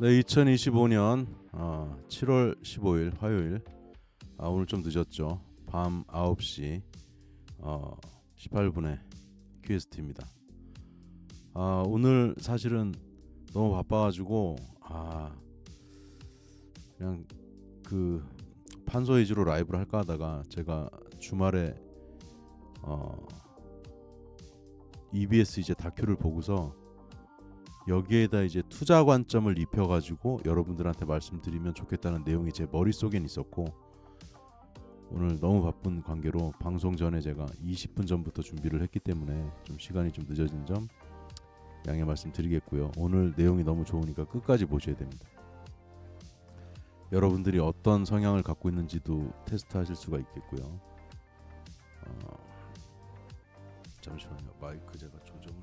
네, 2025년 7월 15일 화요일. 오늘 좀 늦었죠. 밤 9시 18분에 퀘스트입니다. 오늘 사실은 너무 바빠가지고 그냥 그 판소 위주로 라이브를 할까 하다가 제가 주말에 EBS 이제 다큐를 보고서 여기에다 이제 투자 관점을 입혀가지고 여러분들한테 말씀드리면 좋겠다는 내용이 제 머릿속엔 있었고, 오늘 너무 바쁜 관계로 방송 전에 제가 20분 전부터 준비를 했기 때문에 좀 시간이 좀 늦어진 점 양해 말씀드리겠고요. 오늘 내용이 너무 좋으니까 끝까지 보셔야 됩니다. 여러분들이 어떤 성향을 갖고 있는지도 테스트하실 수가 있겠고요. 잠시만요. 마이크 제가 조정을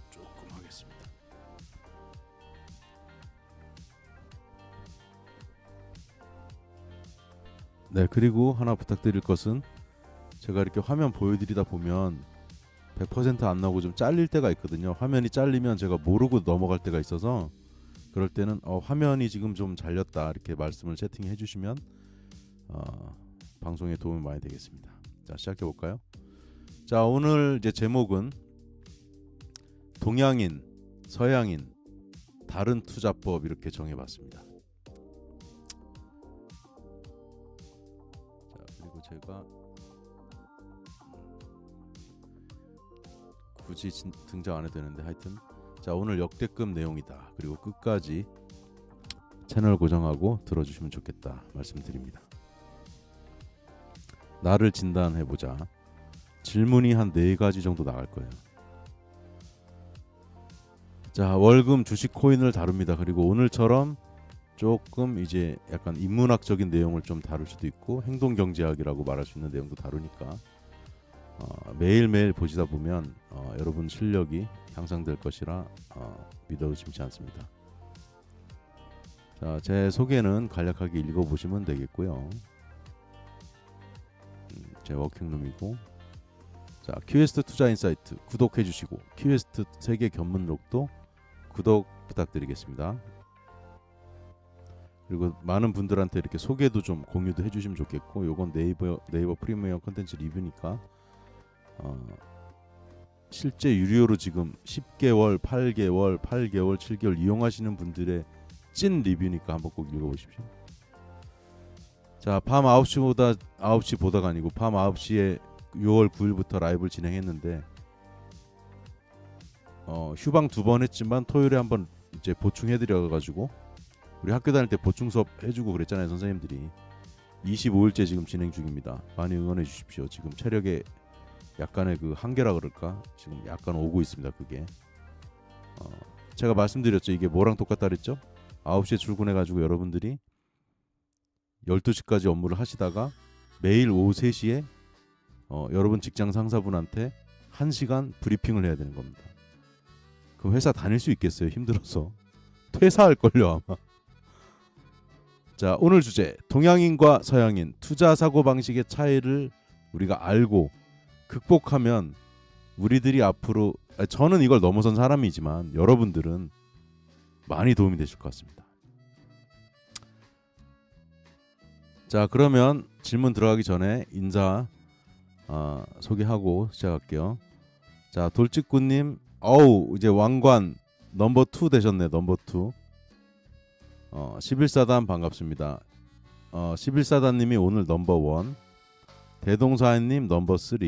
조금 하겠습니다. 네, 그리고 하나 부탁드릴 것은, 제가 이렇게 화면 보여드리다 보면 100% 안 나오고 좀 잘릴 때가 있거든요. 화면이 잘리면 제가 모르고 넘어갈 때가 있어서, 그럴 때는 화면이 지금 좀 잘렸다 이렇게 말씀을 채팅해 주시면 방송에 도움이 많이 되겠습니다. 자, 시작해 볼까요? 자, 오늘 이제 제목은 동양인, 서양인, 다른 투자법 이렇게 정해봤습니다. 제가 굳이 등장 안 해도 되는데, 하여튼 자, 오늘 역대급 내용이다. 그리고 끝까지 채널 고정하고 들어주시면 좋겠다 말씀드립니다. 나를 진단해보자. 질문이 한 4가지 정도 나갈 거예요. 자, 월금, 주식, 코인을 다룹니다. 그리고 오늘처럼 조금 이제 약간 인문학적인 내용을 좀 다룰 수도 있고, 행동경제학이라고 말할 수 있는 내용도 다루니까 매일매일 보시다 보면 여러분 실력이 향상될 것이라 믿어 의심치 않습니다. 자, 제 소개는 간략하게 읽어보시면 되겠고요. 제 워킹룸이고, 자, 퀘스트 투자 인사이트 구독해 주시고, 퀘스트 세계 견문록도 구독 부탁드리겠습니다. 그리고 많은 분들한테 이렇게 소개도 좀 공유도 해주시면 좋겠고, 요건 네이버 프리미엄 컨텐츠 리뷰니까 실제 유료로 지금 10개월, 8개월, 7개월 이용하시는 분들의 찐 리뷰니까 한번 꼭 읽어보십시오. 자, 밤 9시 보다가 아니고 밤 9시에 6월 9일부터 라이브를 진행했는데 휴방 2번 했지만 토요일에 한번 이제 보충해드려가지고, 우리 학교 다닐 때 보충 수업 해주고 그랬잖아요, 선생님들이. 25일째 지금 진행 중입니다. 많이 응원해 주십시오. 지금 체력에 약간의 그 한계라 그럴까? 지금 약간 오고 있습니다. 그게 제가 말씀드렸죠. 이게 뭐랑 똑같다 그랬죠? 9시에 출근해가지고 여러분들이 12시까지 업무를 하시다가 매일 오후 3시에 여러분 직장 상사분한테 1시간 브리핑을 해야 되는 겁니다. 그럼 회사 다닐 수 있겠어요? 힘들어서 퇴사할걸요 아마. 자, 오늘 주제, 동양인과 서양인 투자 사고방식의 차이를 우리가 알고 극복하면 우리들이 앞으로, 저는 이걸 넘어선 사람이지만 여러분들은 많이 도움이 되실 것 같습니다. 자, 그러면 질문 들어가기 전에 인사 소개하고 시작할게요. 자, 돌직구님, 이제 왕관 넘버 2 되셨네. 넘버 2. 11사단 반갑습니다. 11사단님이 오늘 넘버 1, 대동사님 넘버 3.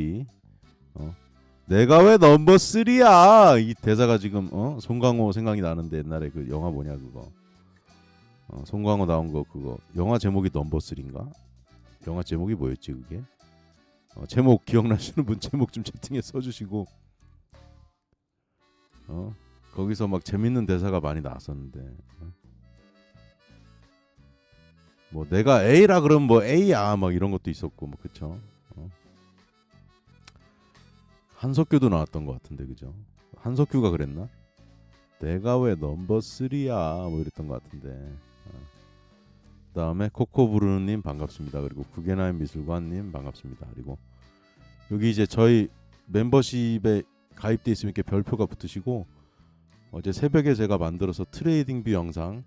내가 왜 넘버 3야? 이 대사가 지금 송강호 생각이 나는데, 옛날에 그 영화 뭐냐 그거, 송강호 나온 거, 그거 영화 제목이 넘버 3인가? 영화 제목이 뭐였지 그게? 제목 기억나시는 분 제목 좀 채팅에 써주시고. 거기서 막 재밌는 대사가 많이 나왔었는데, 뭐 내가 A라 그러면 뭐 A야 막 이런 것도 있었고, 뭐 그쵸? 한석규도 나왔던 것 같은데, 그죠? 한석규가 그랬나? 내가 왜 넘버 3야 뭐 이랬던 것 같은데. 그다음에 코코브루님 반갑습니다. 그리고 구겐하임 미술관님 반갑습니다. 그리고 여기 이제 저희 멤버십에 가입돼 있으면 이렇게 별표가 붙으시고, 어제 새벽에 제가 만들어서 트레이딩 뷰 영상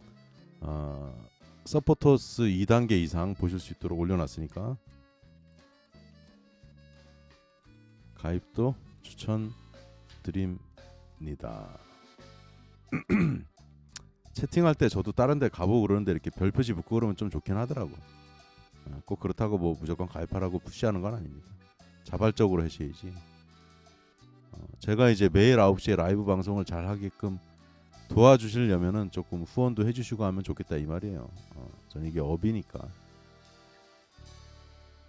서포터스 2단계 이상 보실 수 있도록 올려놨으니까 가입도 추천드립니다. 채팅할 때 저도 다른 데 가보고 그러는데 이렇게 별 표시 붙고 그러면 좀 좋긴 하더라고. 꼭 그렇다고 뭐 무조건 가입하라고 푸시하는 건 아닙니다. 자발적으로 하셔야지. 제가 이제 매일 9시에 라이브 방송을 잘 하게끔 도와주시려면은 조금 후원도 해주시고 하면 좋겠다 이 말이에요. 전 이게 업이니까.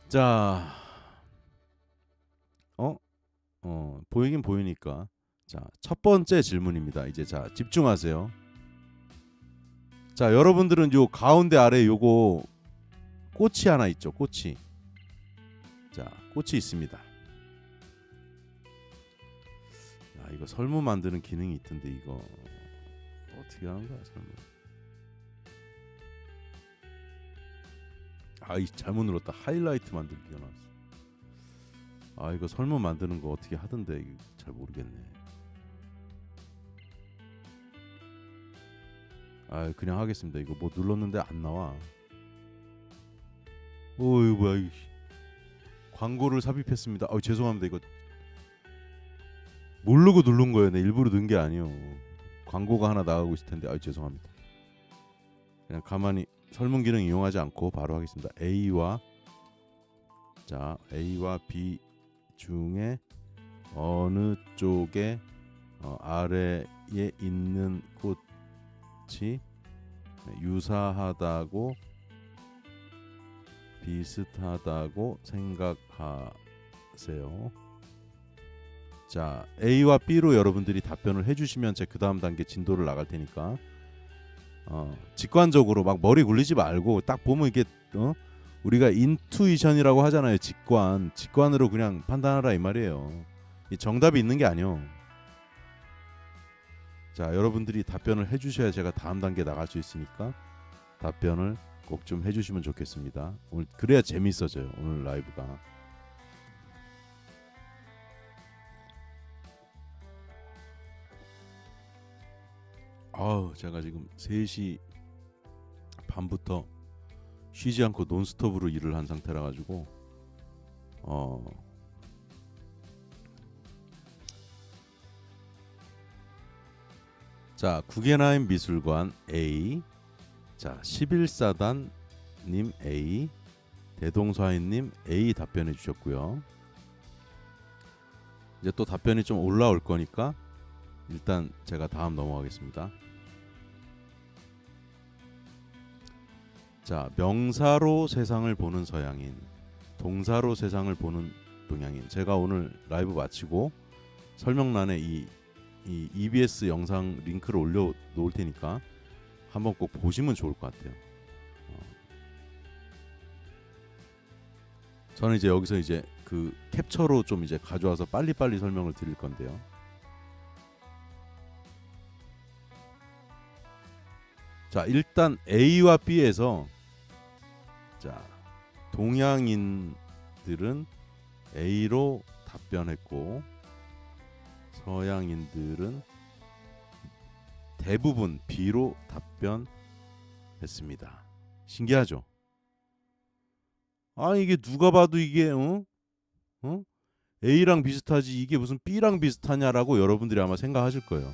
자, 보이긴 보이니까. 자, 첫 번째 질문입니다. 이제 자 집중하세요. 자, 여러분들은 요 가운데 아래 요거 꽃이 하나 있죠. 꽃이. 자, 꽃이 있습니다. 야, 이거 설문 만드는 기능이 있던데 이거 어떻게 하는 거야 설문? 이 잘못 눌렀다. 하이라이트 만들기가 나왔어. 이거 설문 만드는 거 어떻게 하던데 이거 잘 모르겠네. 그냥 하겠습니다. 이거 뭐 눌렀는데 안 나와. 이거 뭐야 이거. 광고를 삽입했습니다. 죄송합니다. 이거 모르고 누른 거예요. 내 일부러 넣은 게 아니에요. 광고가 하나 나가고 있을 텐데 죄송합니다. 그냥 가만히 설문 기능 이용하지 않고 바로 하겠습니다. A와 B 중에 어느 쪽에 아래에 있는 꽃이 유사하다고 비슷하다고 생각하세요. 자, A와 B로 여러분들이 답변을 해주시면 제가 그 다음 단계 진도를 나갈 테니까 직관적으로 막 머리 굴리지 말고 딱 보면 이게 우리가 인투이션이라고 하잖아요. 직관으로 그냥 판단하라 이 말이에요. 이 정답이 있는 게 아니요. 자, 여러분들이 답변을 해주셔야 제가 다음 단계 나갈 수 있으니까 답변을 꼭 좀 해주시면 좋겠습니다. 오늘 그래야 재밌어져요. 오늘 라이브가. 제가 지금 3시 반부터 쉬지 않고 논스톱으로 일을 한 상태라 가지고 자, 구겐하임 미술관 A, 자 11사단 님 A, 대동사인 님 A 답변해 주셨고요. 이제 또 답변이 좀 올라올 거니까 일단 제가 다음 넘어가겠습니다. 자, 명사로 세상을 보는 서양인, 동사로 세상을 보는 동양인. 제가 오늘 라이브 마치고 설명란에 이 EBS 영상 링크를 올려 놓을 테니까 한번 꼭 보시면 좋을 것 같아요. 저는 이제 여기서 이제 그 캡처로 좀 이제 가져와서 빨리빨리 설명을 드릴 건데요. 자, 일단 A와 B에서 자, 동양인들은 A로 답변했고 서양인들은 대부분 B로 답변했습니다. 신기하죠? 이게 누가 봐도 이게 A랑 비슷하지 이게 무슨 B랑 비슷하냐라고 여러분들이 아마 생각하실 거예요.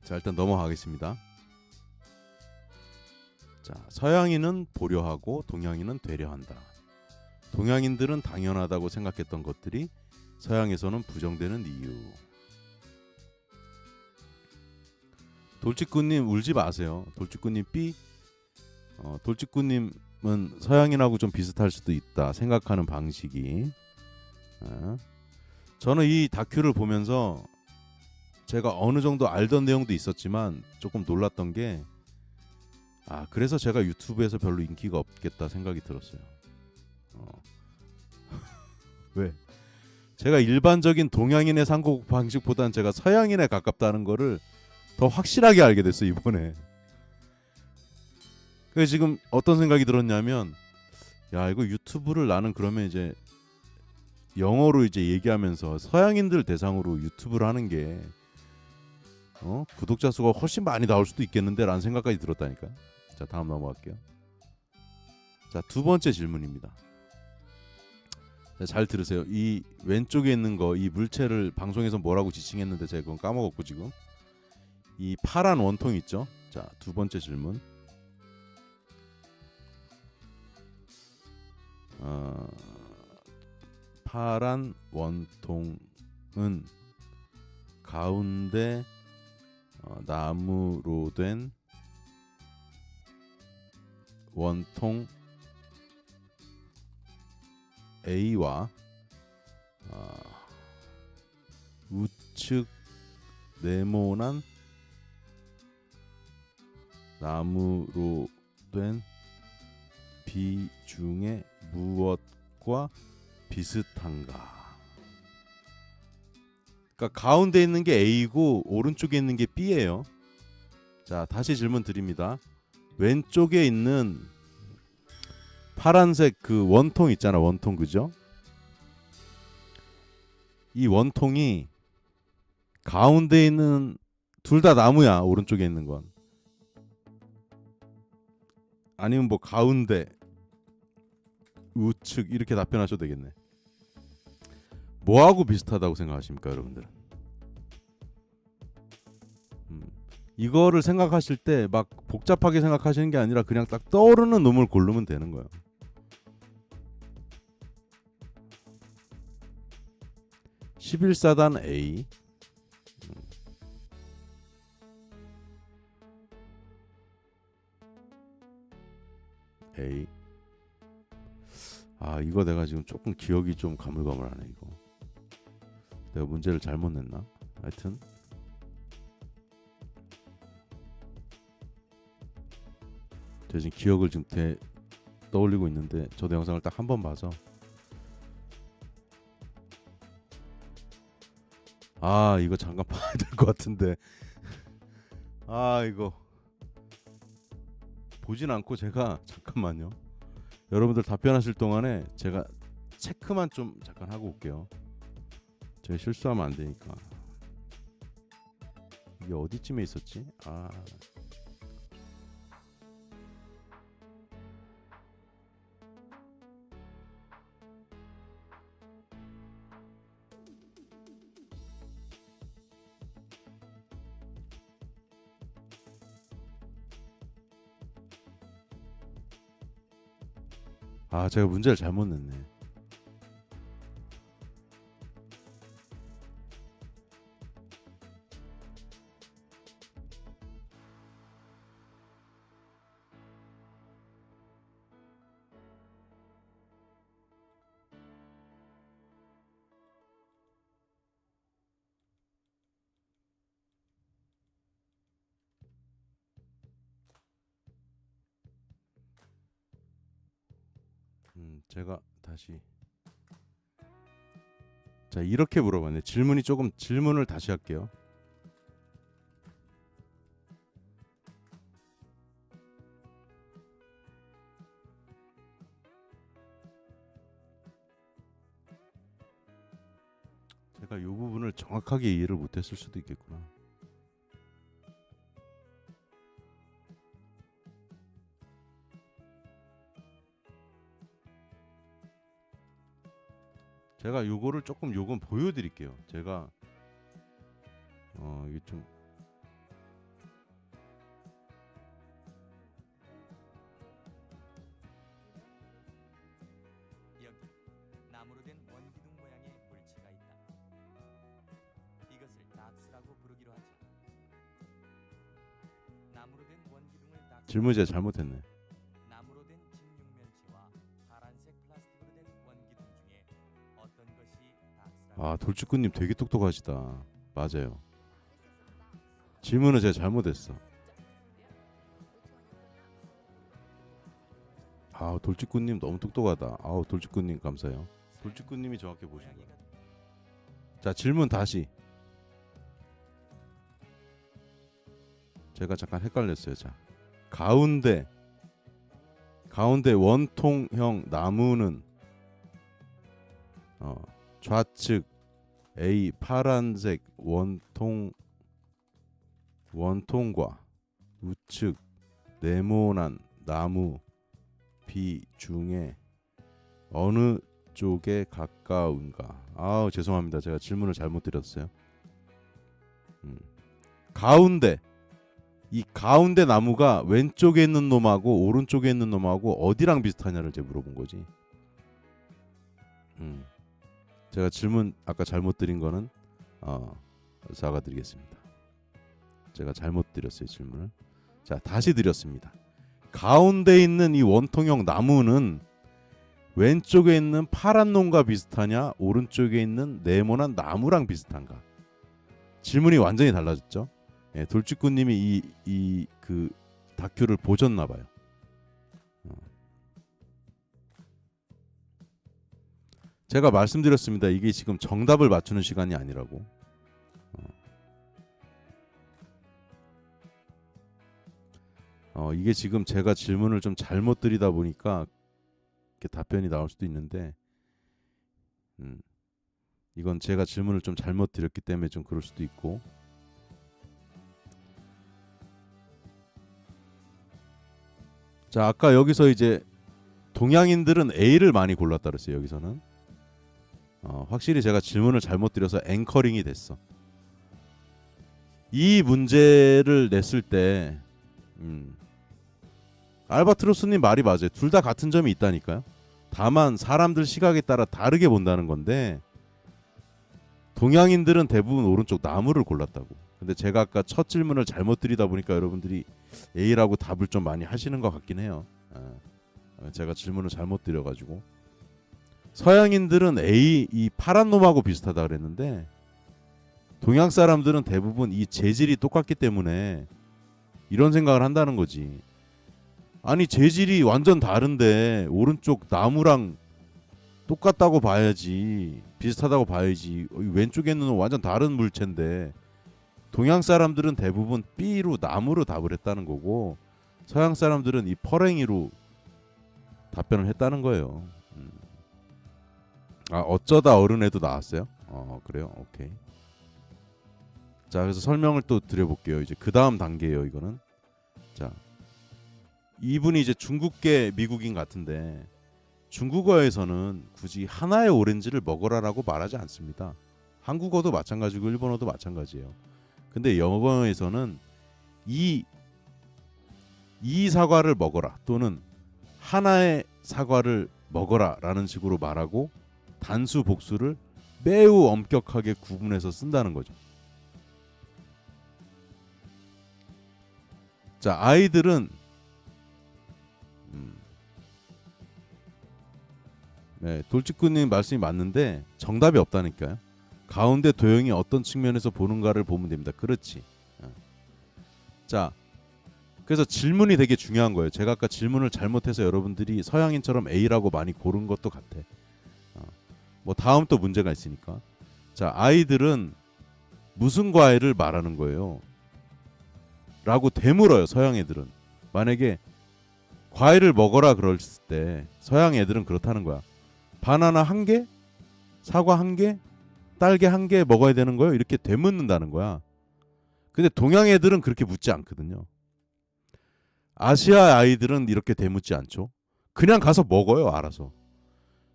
자, 일단 넘어가겠습니다. 자, 서양인은 보려하고 동양인은 되려한다. 동양인들은 당연하다고 생각했던 것들이 서양에서는 부정되는 이유. 돌직구님 울지 마세요. 돌직구님 B. 돌직구님은 서양인하고 좀 비슷할 수도 있다. 생각하는 방식이. 저는 이 다큐를 보면서 제가 어느 정도 알던 내용도 있었지만 조금 놀랐던 게 그래서 제가 유튜브에서 별로 인기가 없겠다 생각이 들었어요. 왜? 제가 일반적인 동양인의 상고 방식보다는 제가 서양인에 가깝다는 거를 더 확실하게 알게 됐어요 이번에. 그래서 지금 어떤 생각이 들었냐면 야 이거 유튜브를 나는 그러면 이제 영어로 이제 얘기하면서 서양인들 대상으로 유튜브를 하는 게 구독자 수가 훨씬 많이 나올 수도 있겠는데라는 생각까지 들었다니까. 자, 다음 넘어갈게요. 자, 두 번째 질문입니다. 자, 잘 들으세요. 이 왼쪽에 있는 거, 이 물체를 방송에서 뭐라고 지칭했는데 제가 그건 까먹었고 지금 이 파란 원통 있죠. 자, 두 번째 질문. 파란 원통은 가운데 나무로 된 원통 A와 우측 네모난 나무로 된 B 중에 무엇과 비슷한가? 그러니까 가운데 있는 게 A고 오른쪽에 있는 게 B예요. 자, 다시 질문 드립니다. 왼쪽에 있는 파란색 그 원통 있잖아. 원통, 그죠? 이 원통이 가운데 있는 둘 다 나무야. 오른쪽에 있는 건. 아니면 뭐 가운데 우측 이렇게 답변하셔도 되겠네. 뭐하고 비슷하다고 생각하십니까, 여러분들? 이거를 생각하실 때 막 복잡하게 생각하시는 게 아니라 그냥 딱 떠오르는 놈을 고르면 되는 거예요. (11사단) A A. 이거 내가 지금 조금 기억이 좀 가물가물하네. 이거 내가 문제를 잘못 냈나? 하여튼 제가 지금 기억을 지금 떠올리고 있는데 저도 영상을 딱 한 번 봐서 이거 잠깐 봐야 될 것 같은데 이거 보진 않고 제가 잠깐만요. 여러분들 답변하실 동안에 제가 체크만 좀 잠깐 하고 올게요. 제가 실수하면 안 되니까. 이게 어디쯤에 있었지? 제가 문제를 잘못 냈네. 제가 다시 자 이렇게 물어봤네. 질문을 다시 할게요. 제가 이 부분을 정확하게 이해를 못했을 수도 있겠구나. 제가 요거를 요건 보여드릴게요. 제가 이게 좀 여기 나무로 된 원기둥 모양의 물체가 있다. 이것을 낙스라고 부르기로 하지. 나무로 된 원기둥을 질문 제가 잘못했네. 나무로 된 직육면체와 파란색 플라스틱으로 된 원기둥 중에 어떤 것이 낙스라고? 돌직구님 되게 똑똑하시다. 맞아요. 질문을 제가 잘못했어. 돌직구님 너무 똑똑하다. 돌직구님 감사해요. 돌직구님이 정확히 보신 거예요. 자, 질문 다시. 제가 잠깐 헷갈렸어요. 자, 가운데 원통형 나무는 좌측 A 파란색 원통과 우측 네모난 나무 B 중에 어느 쪽에 가까운가? 아우 죄송합니다. 제가 질문을 잘못 드렸어요. 가운데 이 가운데 나무가 왼쪽에 있는 놈하고 오른쪽에 있는 놈하고 어디랑 비슷하냐를 제가 물어본 거지. 제가 질문 아까 잘못 드린 거는 사과드리겠습니다. 제가 잘못 드렸어요 질문을. 자 다시 드렸습니다. 가운데 있는 이 원통형 나무는 왼쪽에 있는 파란 놈과 비슷하냐 오른쪽에 있는 네모난 나무랑 비슷한가? 질문이 완전히 달라졌죠. 예, 돌직구님이 이 그 다큐를 보셨나 봐요. 제가 말씀드렸습니다. 이게 지금 정답을 맞추는 시간이 아니라고. 이게 지금 제가 질문을 좀 잘못 드리다 보니까 이렇게 답변이 나올 수도 있는데, 이건 제가 질문을 좀 잘못 드렸기 때문에 좀 그럴 수도 있고. 자, 아까 여기서 이제 동양인들은 A를 많이 골랐다 그랬어요. 여기서는 확실히 제가 질문을 잘못 드려서 앵커링이 됐어. 이 문제를 냈을 때 알바트로스님 말이 맞아요. 둘 다 같은 점이 있다니까요. 다만 사람들 시각에 따라 다르게 본다는 건데, 동양인들은 대부분 오른쪽 나무를 골랐다고. 근데 제가 아까 첫 질문을 잘못 드리다 보니까 여러분들이 A라고 답을 좀 많이 하시는 것 같긴 해요. 제가 질문을 잘못 드려가지고. 서양인들은 A 이 파란 놈하고 비슷하다 그랬는데, 동양 사람들은 대부분 이 재질이 똑같기 때문에 이런 생각을 한다는 거지. 아니 재질이 완전 다른데 오른쪽 나무랑 똑같다고 봐야지, 비슷하다고 봐야지. 왼쪽에 있는 완전 다른 물체인데, 동양 사람들은 대부분 B로 나무로 답을 했다는 거고, 서양 사람들은 이 퍼랭이로 답변을 했다는 거예요. 어쩌다 어른에도 나왔어요? 그래요? 오케이. 자, 그래서 설명을 또 드려볼게요. 이제 그 다음 단계예요. 이거는. 자, 이분이 이제 중국계 미국인 같은데, 중국어에서는 굳이 하나의 오렌지를 먹어라라고 말하지 않습니다. 한국어도 마찬가지고 일본어도 마찬가지예요. 근데 영어에서는 이 사과를 먹어라 또는 하나의 사과를 먹어라라는 식으로 말하고 단수 복수를 매우 엄격하게 구분해서 쓴다는 거죠. 자, 아이들은 네, 돌직구님 말씀이 맞는데 정답이 없다니까요. 가운데 도형이 어떤 측면에서 보는가를 보면 됩니다. 그렇지. 자, 그래서 질문이 되게 중요한 거예요. 제가 아까 질문을 잘못해서 여러분들이 서양인처럼 A라고 많이 고른 것도 같아. 뭐 다음 또 문제가 있으니까. 자, 아이들은 무슨 과일을 말하는 거예요? 라고 되물어요. 서양 애들은. 만약에 과일을 먹어라 그랬을 때 서양 애들은 그렇다는 거야. 바나나 1개? 사과 1개? 딸기 1개 먹어야 되는 거예요? 이렇게 되묻는다는 거야. 근데 동양 애들은 그렇게 묻지 않거든요. 아시아 아이들은 이렇게 되묻지 않죠. 그냥 가서 먹어요. 알아서.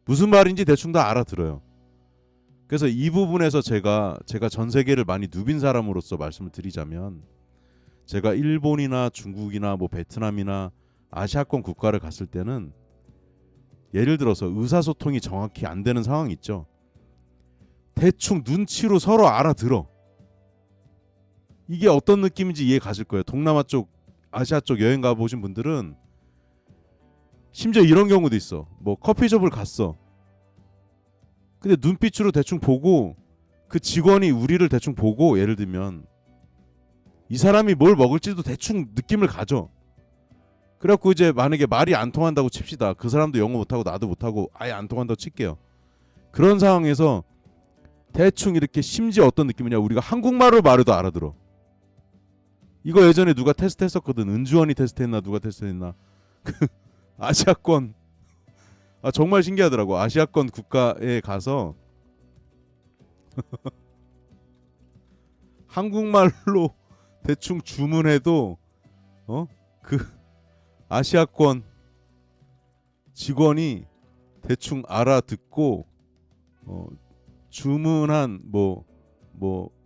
무슨 말인지 대충 다 알아들어요. 그래서 이 부분에서 제가 전 세계를 많이 누빈 사람으로서 말씀을 드리자면, 제가 일본이나 중국이나 뭐 베트남이나 아시아권 국가를 갔을 때는 예를 들어서 의사소통이 정확히 안 되는 상황이 있죠. 대충 눈치로 서로 알아들어. 이게 어떤 느낌인지 이해 가실 거예요. 동남아 쪽, 아시아 쪽 여행 가보신 분들은 심지어 이런 경우도 있어. 뭐 커피숍을 갔어. 근데 눈빛으로 대충 보고, 그 직원이 우리를 대충 보고, 예를 들면 이 사람이 뭘 먹을지도 대충 느낌을 가져. 그래갖고 이제 만약에 말이 안 통한다고 칩시다. 그 사람도 영어 못하고 나도 못하고 아예 안 통한다고 칠게요. 그런 상황에서 대충 이렇게, 심지어 어떤 느낌이냐, 우리가 한국말로 말해도 알아들어. 이거 예전에 누가 테스트 했었거든. 은주원이 테스트했나 누가 테스트했나. 그 아시아권, 정말 신기하더라고. 아시아권 국가에 가서 한국말로 대충 주문해도 그 아시아권 직원이 대충 알아듣고 주문한 뭐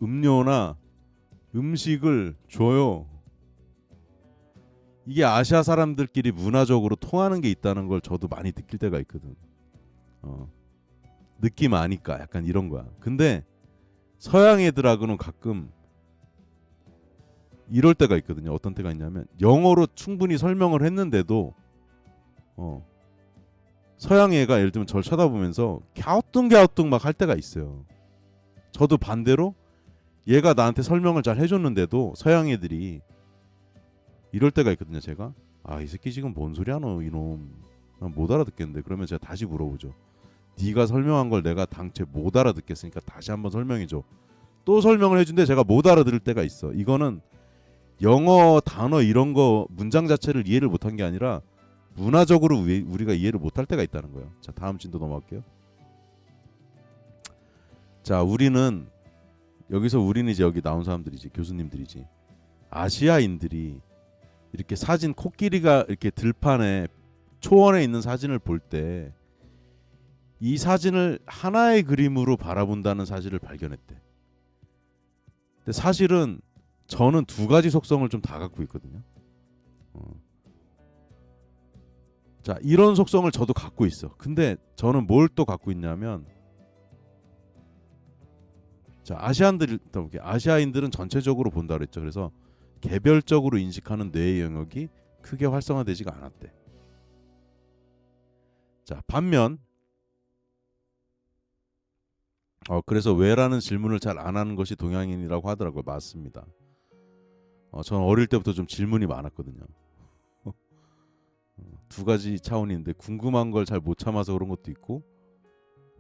음료나 음식을 줘요. 이게 아시아 사람들끼리 문화적으로 통하는 게 있다는 걸 저도 많이 느낄 때가 있거든. 느낌 아니까 약간 이런 거야. 근데 서양 애들하고는 가끔 이럴 때가 있거든요. 어떤 때가 있냐면 영어로 충분히 설명을 했는데도 서양 애가 예를 들면 저를 쳐다보면서 갸우뚱갸우뚱 막 할 때가 있어요. 저도 반대로 얘가 나한테 설명을 잘 해줬는데도 서양 애들이 이럴 때가 있거든요. 제가 이 새끼 지금 뭔 소리 하노 이놈, 난 못 알아듣겠는데. 그러면 제가 다시 물어보죠. 네가 설명한 걸 내가 당최 못 알아듣겠으니까 다시 한번 설명해줘. 또 설명을 해준데 제가 못 알아들을 때가 있어. 이거는 영어 단어 이런 거 문장 자체를 이해를 못한 게 아니라 문화적으로 우리가 이해를 못할 때가 있다는 거예요. 자, 다음 진도 넘어갈게요. 자, 우리는 이제 여기 나온 사람들이지, 교수님들이지. 아시아인들이 이렇게 사진, 코끼리가 이렇게 들판에 초원에 있는 사진을 볼 때 이 사진을 하나의 그림으로 바라본다는 사실을 발견했대. 근데 사실은 저는 두 가지 속성을 좀 다 갖고 있거든요. 자, 이런 속성을 저도 갖고 있어. 근데 저는 뭘 또 갖고 있냐면, 자, 아시아인들은 전체적으로 본다 그랬죠. 그래서 개별적으로 인식하는 뇌의 영역이 크게 활성화되지가 않았대. 자, 반면 그래서 왜라는 질문을 잘 안 하는 것이 동양인이라고 하더라고요. 맞습니다. 저는 어릴 때부터 좀 질문이 많았거든요. 두 가지 차원인데 궁금한 걸 잘 못 참아서 그런 것도 있고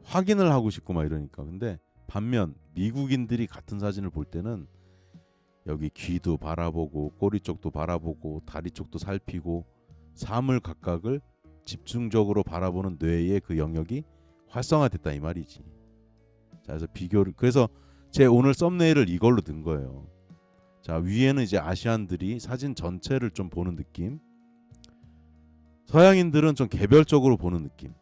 확인을 하고 싶고 막 이러니까. 근데 반면 미국인들이 같은 사진을 볼 때는 여기 귀도 바라보고 꼬리 쪽도 바라보고 다리 쪽도 살피고 사물 각각을 집중적으로 바라보는 뇌의 그 영역이 활성화됐다 이 말이지. 자, 그래서 제 오늘 썸네일을 이걸로 든 거예요. 자, 위에는 이제 아시안들이 사진 전체를 좀 보는 느낌, 서양인들은 좀 개별적으로 보는 느낌.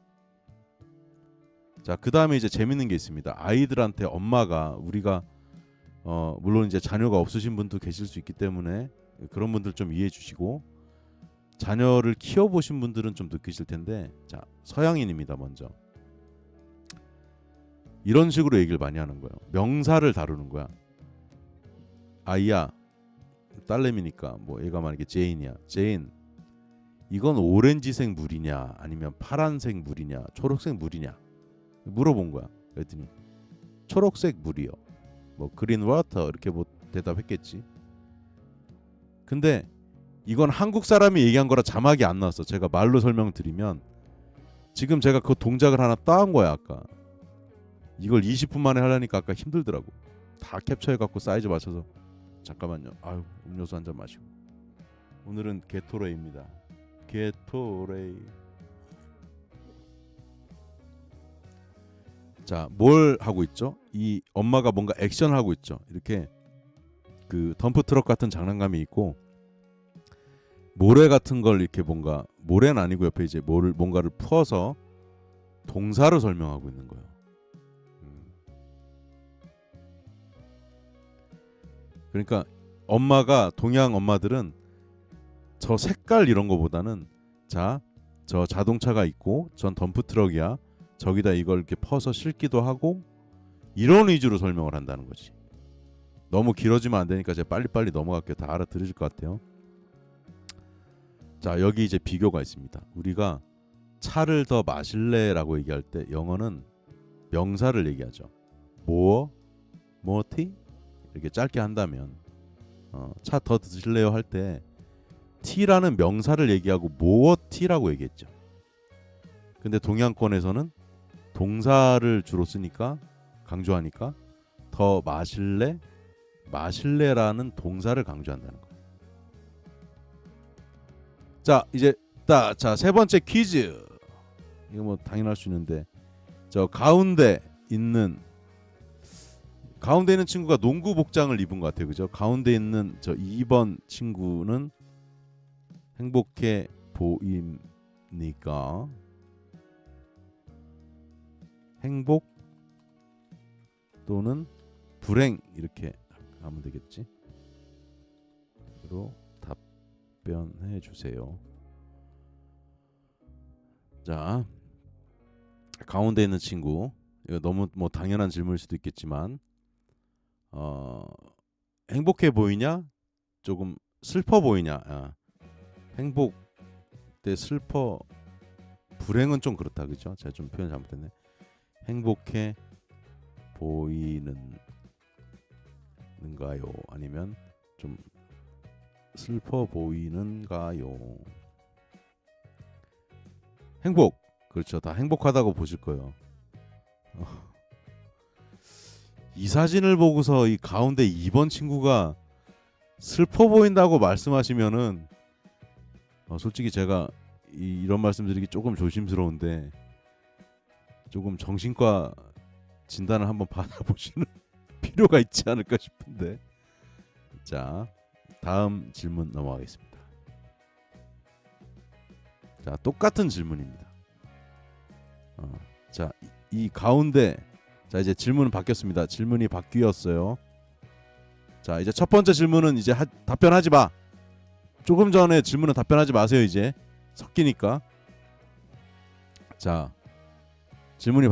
자, 그 다음에 이제 재밌는 게 있습니다. 아이들한테 엄마가, 우리가 물론 이제 자녀가 없으신 분도 계실 수 있기 때문에 그런 분들 좀 이해해 주시고, 자녀를 키워보신 분들은 좀 느끼실 텐데, 자, 서양인입니다. 먼저 이런 식으로 얘기를 많이 하는 거예요. 명사를 다루는 거야. 아이야, 딸내미니까 뭐 얘가 만약에 제인이야. 제인, 이건 오렌지색 물이냐 아니면 파란색 물이냐 초록색 물이냐 물어본 거야. 그랬더니 초록색 물이요. 뭐 그린 워터 이렇게 뭐 대답했겠지. 근데 이건 한국 사람이 얘기한 거라 자막이 안 나왔어. 제가 말로 설명드리면, 지금 제가 그 동작을 하나 따온 거야. 아까 이걸 20분 만에 하려니까 아까 힘들더라고. 다 캡처해갖고 사이즈 맞춰서. 잠깐만요. 아유, 음료수 한 잔 마시고. 오늘은 게토레이입니다. 게토레이. 자, 뭘 하고 있죠? 이 엄마가 뭔가 액션을 하고 있죠. 이렇게 그 덤프트럭 같은 장난감이 있고 모래 같은 걸 이렇게 뭔가, 모래는 아니고 옆에 이제 뭔가를 풀어서 동사로 설명하고 있는 거예요. 그러니까 엄마가, 동양 엄마들은 저 색깔 이런 거보다는, 자, 저 자동차가 있고 전 덤프트럭이야, 저기다 이걸 이렇게 퍼서 싣기도 하고, 이런 위주로 설명을 한다는 거지. 너무 길어지면 안 되니까 제가 빨리빨리 넘어갈게요. 다 알아들으실 것 같아요. 자, 여기 이제 비교가 있습니다. 우리가 차를 더 마실래라고 얘기할 때 영어는 명사를 얘기하죠. more, more tea? 이렇게 짧게 한다면 차 더 드실래요 할 때 tea라는 명사를 얘기하고 more tea라고 얘기했죠. 근데 동양권에서는 동사를 주로 쓰니까, 강조하니까 더 마실래? 마실래라는 동사를 강조한다는 거예요. 자, 이제 자, 세 번째 퀴즈. 이거 뭐 당연할 수 있는데, 저 가운데 있는 가운데 있는 친구가 농구 복장을 입은 것 같아요. 그죠? 가운데 있는 저 2번 친구는 행복해 보입니까? 행복 또는 불행 이렇게 하면 되겠지. 로 답변해 주세요. 자, 가운데 있는 친구, 이거 너무 뭐 당연한 질문일 수도 있겠지만 행복해 보이냐? 조금 슬퍼 보이냐? 행복 때 슬퍼, 불행은 좀 그렇다, 그죠? 제가 좀 표현 잘못했네. 행복해 보이는가요? 아니면 좀 슬퍼 보이는가요? 행복, 그렇죠. 다 행복하다고 보실 거예요. 이 사진을 보고서 이 가운데 2번 친구가 슬퍼 보인다고 말씀하시면은 솔직히 제가 이런 말씀드리기 조금 조심스러운데 조금 정신과 진단을 한번 받아보시는 필요가 있지 않을까 싶은데. 자, 다음 질문 넘어가겠습니다. 자, 똑같은 질문입니다. 자, 이 가운데, 자, 이제 질문은 바뀌었습니다. 질문이 바뀌었어요. 자, 이제 첫 번째 질문은 이제 답변하지 마. 조금 전에 질문은 답변하지 마세요. 이제 섞이니까. 자, 질문이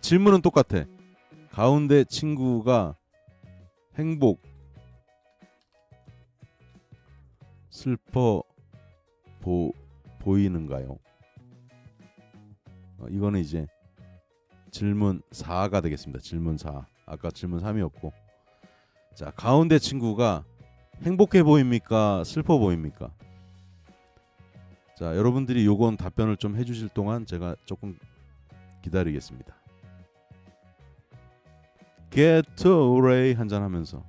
질문은 똑같아. 가운데 친구가 행복, 슬퍼 보이는가요? 이거는 이제 질문 4가 되겠습니다. 질문 4. 아까 질문 3이었고. 자, 가운데 친구가 행복해 보입니까? 슬퍼 보입니까? 자, 여러분들이 요건 답변을 좀 해주실 동안 제가 조금 기다리겠습니다. 게토레이 한잔 하면서.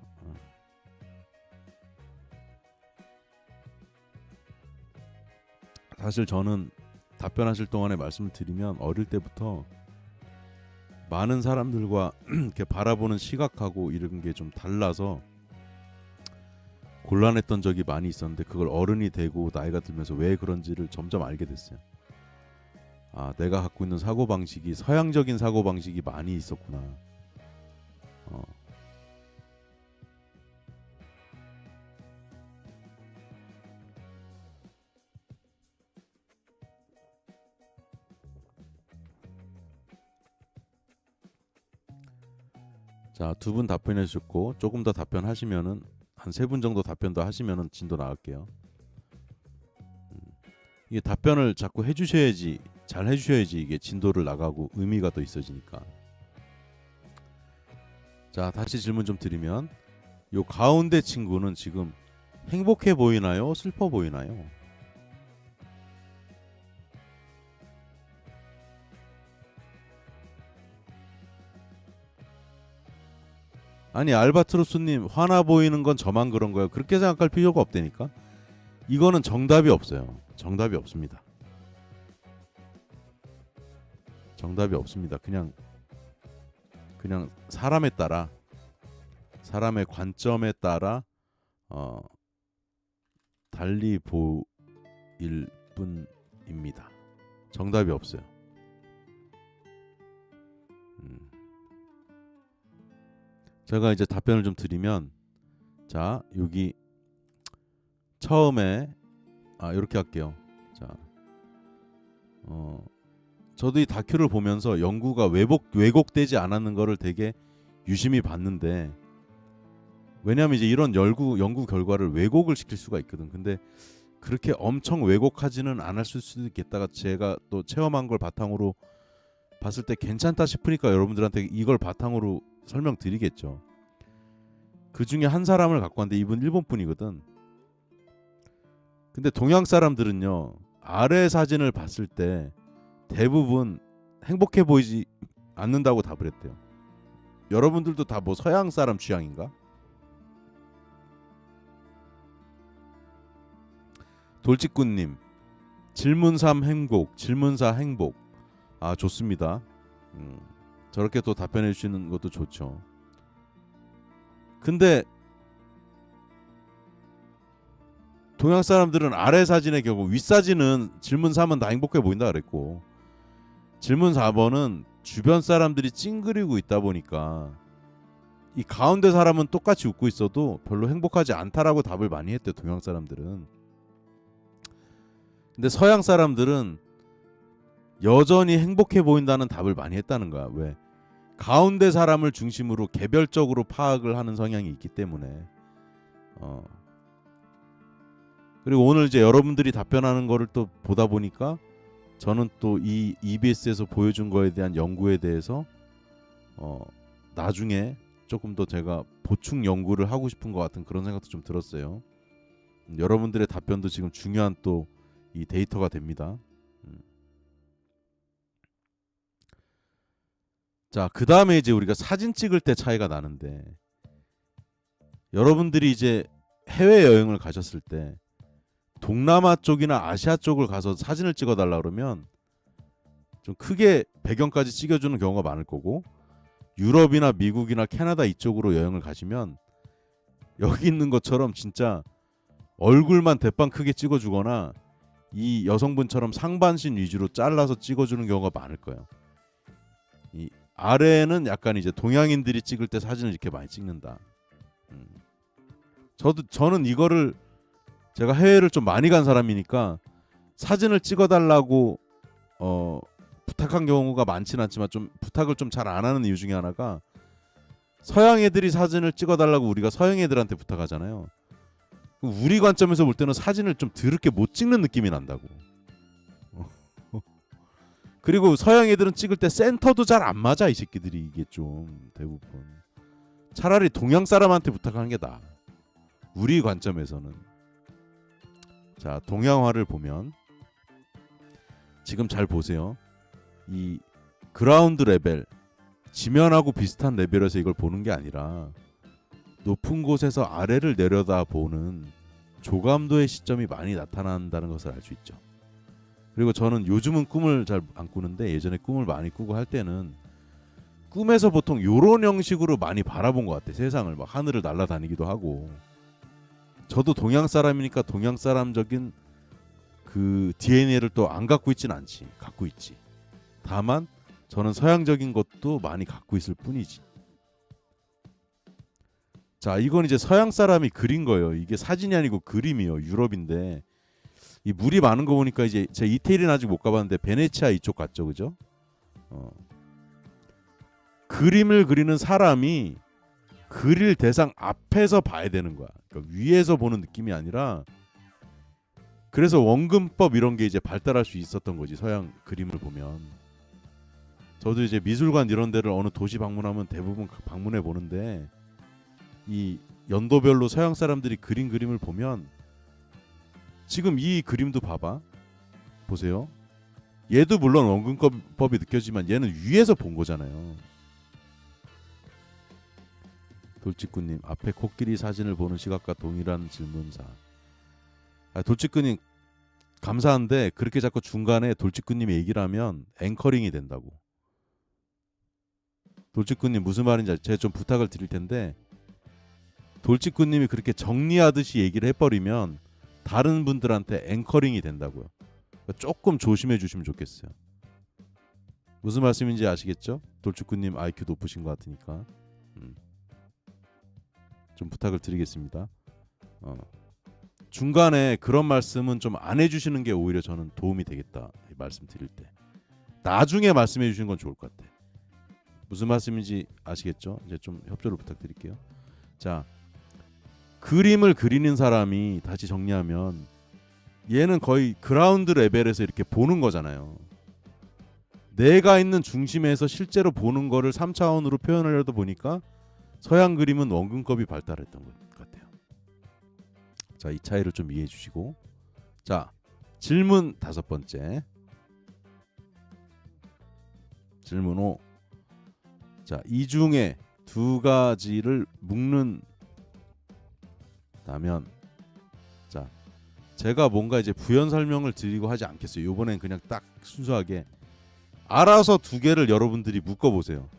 사실 저는 답변하실 동안에 말씀을 드리면 어릴 때부터 많은 사람들과 이렇게 바라보는 시각하고 이런 게 좀 달라서 곤란했던 적이 많이 있었는데, 그걸 어른이 되고 나이가 들면서 왜 그런지를 점점 알게 됐어요. 아, 내가 갖고 있는 사고방식이 서양적인 사고방식이 많이 있었구나. 자, 2분 답변해 주셨고, 조금 더 답변하시면은 한 3분 정도 답변 더 하시면은 진도 나갈게요. 이게 답변을 자꾸 해주셔야지, 잘 해주셔야지 이게 진도를 나가고 의미가 더 있어지니까. 자, 다시 질문 좀 드리면, 요 가운데 친구는 지금 행복해 보이나요? 슬퍼 보이나요? 아니, 알바트로스님, 화나 보이는 건 저만 그런 거예요. 그렇게 생각할 필요가 없다니까. 이거는 정답이 없어요. 정답이 없습니다. 정답이 없습니다. 그냥 사람에 따라, 사람의 관점에 따라 달리 보일 뿐입니다. 정답이 없어요. 제가 이제 답변을 좀 드리면, 자, 여기 처음에 이렇게 할게요. 자, 저도 이 다큐를 보면서 연구가 왜곡되지 않았는 거를 되게 유심히 봤는데, 왜냐하면 이제 이런 연구 결과를 왜곡을 시킬 수가 있거든. 근데 그렇게 엄청 왜곡하지는 않았을 수도 있겠다가, 제가 또 체험한 걸 바탕으로 봤을 때 괜찮다 싶으니까 여러분들한테 이걸 바탕으로 설명드리겠죠. 그 중에 한 사람을 갖고 왔는데 이분 일본 분이거든. 근데 동양 사람들은요, 아래 사진을 봤을 때 대부분 행복해 보이지 않는다고 답을 했대요. 여러분들도 다 뭐 서양 사람 취향인가? 돌직구님, 질문 3 행복, 질문 4 행복. 좋습니다. 저렇게 또 답변해 주시는 것도 좋죠. 근데 동양 사람들은 아래 사진의 경우 윗 사진은 질문 3은 다 행복해 보인다 그랬고 질문 4번은 주변 사람들이 찡그리고 있다 보니까 이 가운데 사람은 똑같이 웃고 있어도 별로 행복하지 않다라고 답을 많이 했대요. 동양 사람들은. 근데 서양 사람들은 여전히 행복해 보인다는 답을 많이 했다는 거야. 왜? 가운데 사람을 중심으로 개별적으로 파악을 하는 성향이 있기 때문에. 그리고 오늘 이제 여러분들이 답변하는 거를 또 보다 보니까 저는 또 이 EBS에서 보여준 거에 대한 연구에 대해서 나중에 조금 더 제가 보충 연구를 하고 싶은 것 같은 그런 생각도 좀 들었어요. 여러분들의 답변도 지금 중요한 또 이 데이터가 됩니다. 자, 그 다음에 이제 우리가 사진 찍을 때 차이가 나는데 여러분들이 이제 해외 여행을 가셨을 때 동남아 쪽이나 아시아 쪽을 가서 사진을 찍어달라 그러면 좀 크게 배경까지 찍어주는 경우가 많을 거고 유럽이나 미국이나 캐나다 이쪽으로 여행을 가시면 여기 있는 것처럼 진짜 얼굴만 대빵 크게 찍어주거나 이 여성분처럼 상반신 위주로 잘라서 찍어주는 경우가 많을 거예요. 이 아래는 약간 이제 동양인들이 찍을 때 사진을 이렇게 많이 찍는다. 저는 이거를 제가 해외를 좀 많이 간 사람이니까 사진을 찍어달라고 부탁한 경우가 많지는 않지만 좀 부탁을 좀 잘 안 하는 이유 중에 하나가 서양 애들이 사진을 찍어달라고 우리가 서양 애들한테 부탁하잖아요. 우리 관점에서 볼 때는 사진을 좀 더럽게 못 찍는 느낌이 난다고. 그리고 서양 애들은 찍을 때 센터도 잘 안 맞아. 이 새끼들이 이게 좀 대부분. 차라리 동양 사람한테 부탁하는 게 나아. 우리 관점에서는. 자, 동양화를 보면 지금 잘 보세요. 이 그라운드 레벨, 지면하고 비슷한 레벨에서 이걸 보는 게 아니라 높은 곳에서 아래를 내려다보는 조감도의 시점이 많이 나타난다는 것을 알 수 있죠. 그리고 저는 요즘은 꿈을 잘 안 꾸는데 예전에 꿈을 많이 꾸고 할 때는 꿈에서 보통 요런 형식으로 많이 바라본 것 같아. 세상을 막 하늘을 날아다니기도 하고. 저도 동양 사람이니까 동양 사람적인 그 DNA를 또 안 갖고 있진 않지. 갖고 있지. 다만 저는 서양적인 것도 많이 갖고 있을 뿐이지. 자, 이건 이제 서양 사람이 그린 거예요. 이게 사진이 아니고 그림이에요. 유럽인데 이 물이 많은 거 보니까 이제 제가 이태리는 아직 못 가봤는데 베네치아 이쪽 갔죠, 그죠? 그림을 그리는 사람이 그릴 대상 앞에서 봐야 되는 거야. 그러니까 위에서 보는 느낌이 아니라 그래서 원근법 이런 게 이제 발달할 수 있었던 거지. 서양 그림을 보면. 저도 이제 미술관 이런 데를 어느 도시 방문하면 대부분 방문해 보는데 이 연도별로 서양 사람들이 그린 그림을 보면 지금 이 그림도 봐봐. 보세요. 얘도 물론 원근법이 느껴지지만 얘는 위에서 본 거잖아요. 돌직구님 앞에 코끼리 사진을 보는 시각과 동일한 질문사. 돌직구님 감사한데 그렇게 자꾸 중간에 돌직구님이 얘기를 하면 앵커링이 된다고. 돌직구님 무슨 말인지 제가 좀 부탁을 드릴 텐데 돌직구님이 그렇게 정리하듯이 얘기를 해버리면 다른 분들한테 앵커링이 된다고요. 그러니까 조금 조심해 주시면 좋겠어요. 무슨 말씀인지 아시겠죠? 돌직구님 IQ 높으신 것 같으니까 좀 부탁을 드리겠습니다. 중간에 그런 말씀은 좀 안 해주시는 게 오히려 저는 도움이 되겠다. 말씀드릴 때 나중에 말씀해 주시는 건 좋을 것 같아. 무슨 말씀인지 아시겠죠? 이제 좀 협조를 부탁드릴게요. 자, 그림을 그리는 사람이 다시 정리하면 얘는 거의 그라운드 레벨에서 이렇게 보는 거잖아요. 내가 있는 중심에서 실제로 보는 거를 3차원으로 표현하려다 보니까 서양 그림은 원근법이 발달했던 것 같아요. 자, 이 차이를 좀 이해해 주시고. 자, 질문 5번째. 질문 5. 자, 이 중에 두 가지를 묶는다면, 자, 제가 뭔가 이제 부연 설명을 드리고 하지 않겠어요. 이번엔 그냥 딱 순수하게 알아서 두 개를 여러분들이 묶어 보세요.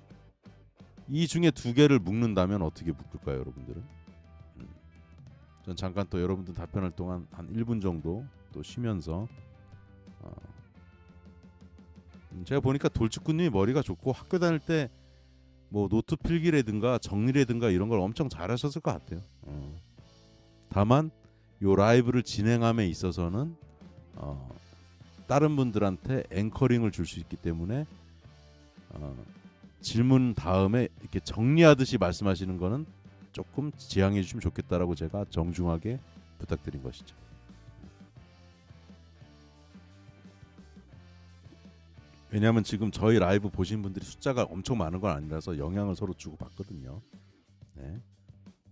이 중에 두 개를 묶는다면 어떻게 묶을까요, 여러분들은? 전 잠깐 또 여러분들 답변할 동안 한 1분 정도 또 쉬면서 제가 보니까 돌직구님이 머리가 좋고 학교 다닐 때 뭐 노트 필기라든가 정리라든가 이런 걸 엄청 잘하셨을 것 같아요. 다만 요 라이브를 진행함에 있어서는 다른 분들한테 앵커링을 줄 수 있기 때문에 질문 다음에 이렇게 정리하듯이 말씀하시는 거는 조금 지양해 주시면 좋겠다라고 제가 정중하게 부탁드린 것이죠. 왜냐하면 지금 저희 라이브 보신 분들이 숫자가 엄청 많은 건 아니라서 영향을 서로 주고 받거든요. 네,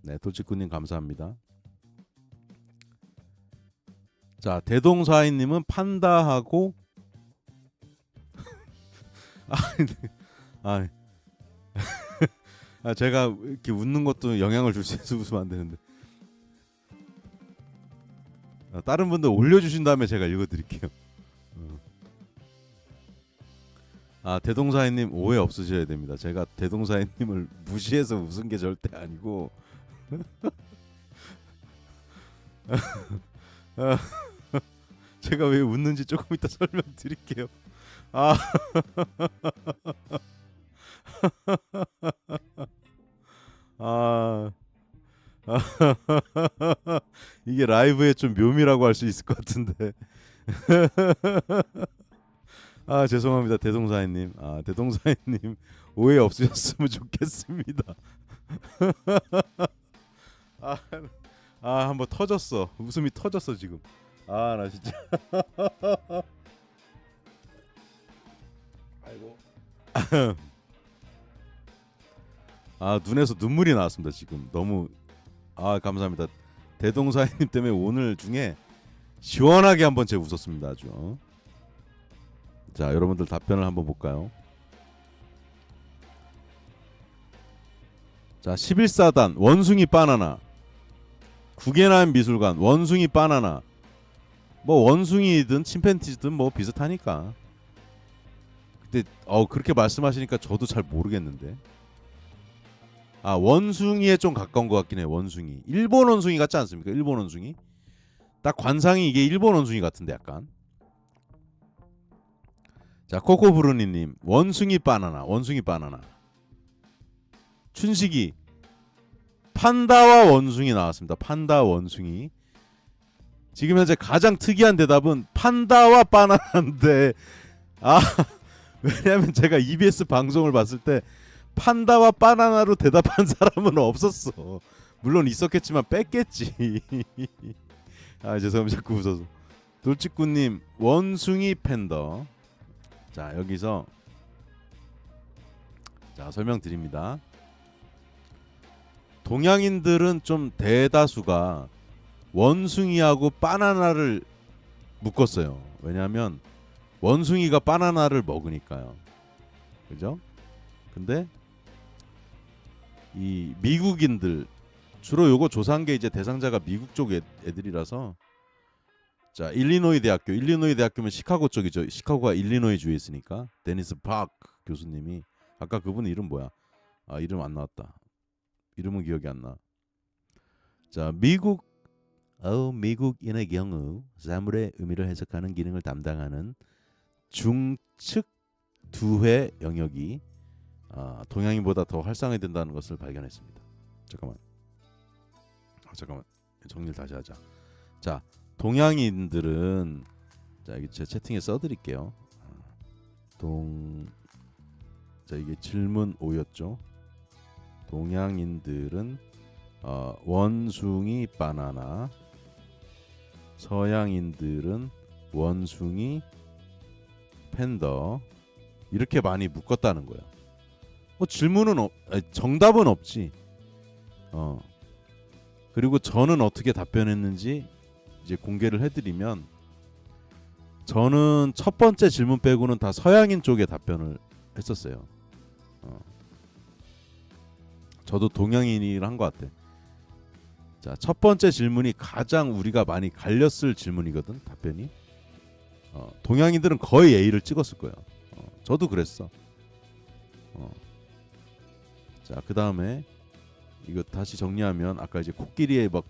네, 돌직구님 감사합니다. 자, 대동사인님은 판다하고 제가 이렇게 웃는 것도 영향을 줄 수 있어서 웃으면 안 되는데 다른 분들 올려주신 다음에 제가 읽어드릴게요. 대동사인님 오해 없으셔야 됩니다. 제가 대동사인님을 무시해서 웃은 게 절대 아니고 제가 왜 웃는지 조금 이따 설명드릴게요. 이게 라이브의 좀 묘미라고 할 수 있을 것 같은데 죄송합니다 대동사인님. 대동사인님 오해 없으셨으면 좋겠습니다. 한번 터졌어. 웃음이 터졌어 지금. 나 진짜. 아이고. 눈에서 눈물이 나왔습니다 지금. 너무 감사합니다. 대동사인님 때문에 오늘 중에 시원하게 한번 제가 웃었습니다 아주. 자, 여러분들 답변을 한번 볼까요? 자, 11사단 원숭이 바나나, 구겐하임 미술관 원숭이 바나나. 뭐 원숭이든 침팬지든 뭐 비슷하니까. 근데 그렇게 말씀하시니까 저도 잘 모르겠는데. 원숭이에 좀 가까운 것 같긴 해요. 원숭이. 일본 원숭이 같지 않습니까? 일본 원숭이. 딱 관상이 이게 일본 원숭이 같은데 약간. 자, 코코브루니님 원숭이 바나나. 원숭이 바나나. 춘식이 판다와 원숭이 나왔습니다. 판다 원숭이. 지금 현재 가장 특이한 대답은 판다와 바나나인데 왜냐하면 제가 EBS 방송을 봤을 때 판다와 바나나로 대답한 사람은 없었어. 물론 있었겠지만 뺐겠지. 죄송합니다. 자꾸 웃어서. 돌직구님 원숭이 팬더. 자, 여기서 설명드립니다. 동양인들은 좀 대다수가 원숭이하고 바나나를 묶었어요. 왜냐하면 원숭이가 바나나를 먹으니까요. 그죠? 근데 이 미국인들 주로 요거 조사한 게 이제 대상자가 미국 쪽 애들이라서. 자, 일리노이 대학교면 시카고 쪽이죠. 시카고가 일리노이 주에 있으니까. 데니스 파크 교수님이 아까 그분 이름 뭐야? 이름 안 나왔다. 이름은 기억이 안 나. 자, 미국인의 경우 사물의 의미를 해석하는 기능을 담당하는 중측 두회 영역이 동양인보다 더 활성화된다는 것을 발견했습니다. 잠깐만. 정리를 다시 하자. 자, 동양인들은 여기 제 채팅에 써드릴게요. 이게 질문 5였죠. 동양인들은 원숭이 바나나, 서양인들은 원숭이 팬더 이렇게 많이 묶었다는 거예요. 질문은 정답은 없지. 그리고 저는 어떻게 답변했는지 이제 공개를 해드리면, 저는 첫 번째 질문 빼고는 다 서양인 쪽에 답변을 했었어요. 저도 동양인이라 한 것 같아. 자, 첫 번째 질문이 가장 우리가 많이 갈렸을 질문이거든. 답변이. 동양인들은 거의 A를 찍었을 거예요. 저도 그랬어. 자, 그 다음에 이거 다시 정리하면 아까 이제 코끼리의 막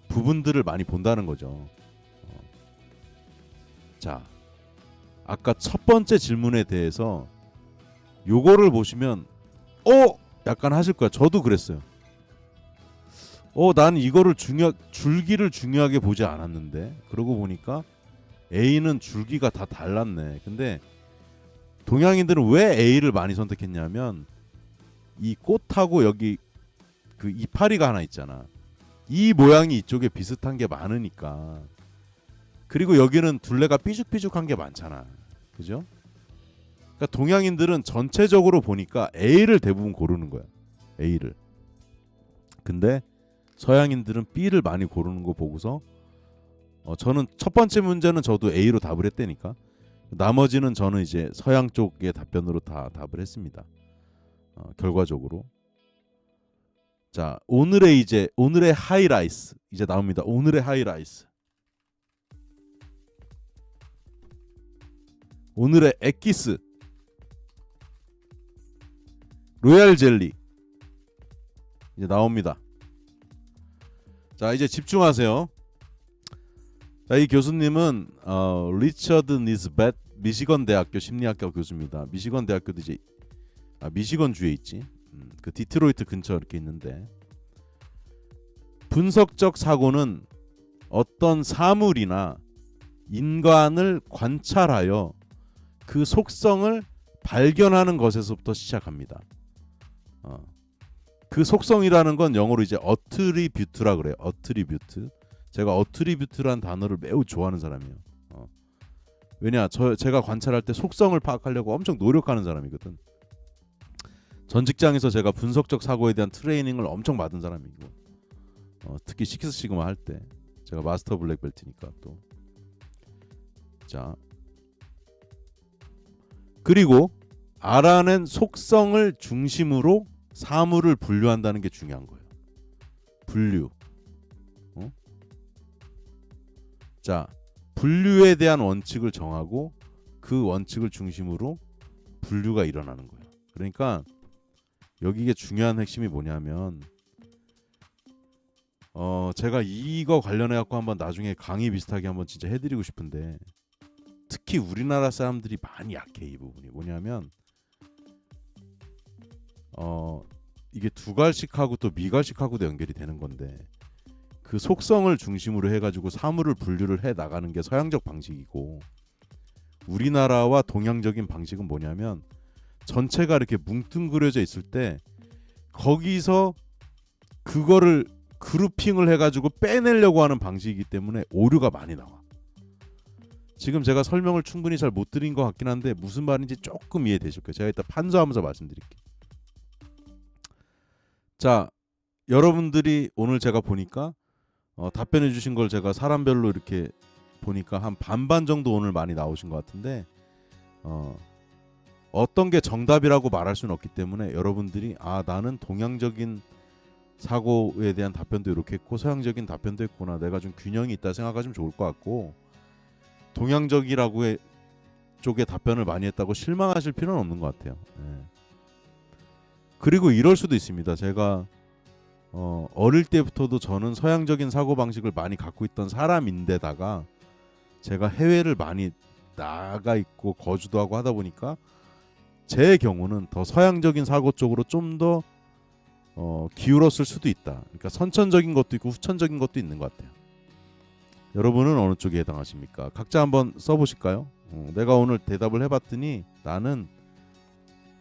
부분들을 많이 본다는 거죠. 자, 아까 첫 번째 질문에 대해서 요거를 보시면 약간 하실 거야. 저도 그랬어요. 난 이거를 줄기를 중요하게 보지 않았는데, 그러고 보니까 A는 줄기가 다 달랐네. 근데 동양인들은 왜 A를 많이 선택했냐면 이 꽃하고 여기 그 이파리가 하나 있잖아. 이 모양이 이쪽에 비슷한 게 많으니까. 그리고 여기는 둘레가 삐죽삐죽한 게 많잖아. 그죠? 그러니까 동양인들은 전체적으로 보니까 A를 대부분 고르는 거야. A를. 근데 서양인들은 B를 많이 고르는 거 보고서 저는 첫 번째 문제는 저도 A로 답을 했다니까. 나머지는 저는 이제 서양 쪽의 답변으로 다 답을 했습니다. 결과적으로. 자, 오늘의 하이라이트 이제 나옵니다. 오늘의 하이라이트. 오늘의 엑기스. 로얄 젤리. 이제 나옵니다. 자, 이제 집중하세요. 자, 이 교수님은 리처드 니스벳 미시건 대학교 심리학과 교수입니다. 미시건 대학교도 이제 미시건 주에 있지. 그 디트로이트 근처 이렇게 있는데, 분석적 사고는 어떤 사물이나 인간을 관찰하여 그 속성을 발견하는 것에서부터 시작합니다. 그 속성이라는 건 영어로 이제 어트리뷰트라 그래요. 어트리뷰트. 제가 어트리뷰트라는 단어를 매우 좋아하는 사람이에요. 왜냐, 제가 관찰할 때 속성을 파악하려고 엄청 노력하는 사람이거든. 전 직장에서 제가 분석적 사고에 대한 트레이닝을 엄청 받은 사람이고, 특히 식스 시그마 할 때 제가 마스터 블랙 벨트니까 또. 자, 그리고 알아낸 속성을 중심으로 사물을 분류한다는 게 중요한 거예요. 분류. 자, 분류에 대한 원칙을 정하고 그 원칙을 중심으로 분류가 일어나는 거예요. 그러니까 여기에 중요한 핵심이 뭐냐면, 제가 이거 관련해 갖고 한번 나중에 강의 비슷하게 한번 진짜 해드리고 싶은데, 특히 우리나라 사람들이 많이 약해. 이 부분이 뭐냐면, 이게 두갈식하고 또 미갈식하고도 연결이 되는 건데, 그 속성을 중심으로 해가지고 사물을 분류를 해 나가는 게 서양적 방식이고, 우리나라와 동양적인 방식은 뭐냐면, 전체가 이렇게 뭉뚱그려져 있을 때 거기서 그거를 그룹핑을 해가지고 빼내려고 하는 방식이기 때문에 오류가 많이 나와. 지금 제가 설명을 충분히 잘 못 드린 것 같긴 한데 무슨 말인지 조금 이해되실 거예요. 제가 이따 판서하면서 말씀드릴게요. 자, 여러분들이 오늘 제가 보니까 답변해 주신 걸 제가 사람별로 이렇게 보니까 한 반반 정도 오늘 많이 나오신 것 같은데, 어떤 게 정답이라고 말할 수는 없기 때문에 여러분들이 나는 동양적인 사고에 대한 답변도 이렇게 했고 서양적인 답변도 했구나, 내가 좀 균형이 있다 생각하시면 좋을 것 같고, 동양적이라고 쪽에 답변을 많이 했다고 실망하실 필요는 없는 것 같아요. 그리고 이럴 수도 있습니다. 제가 어릴 때부터도 저는 서양적인 사고방식을 많이 갖고 있던 사람인데다가 제가 해외를 많이 나가 있고 거주도 하고 하다 보니까 제 경우는 더 서양적인 사고 쪽으로 좀 더 기울었을 수도 있다. 그러니까 선천적인 것도 있고 후천적인 것도 있는 것 같아요. 여러분은 어느 쪽에 해당하십니까? 각자 한번 써보실까요? 내가 오늘 대답을 해봤더니 나는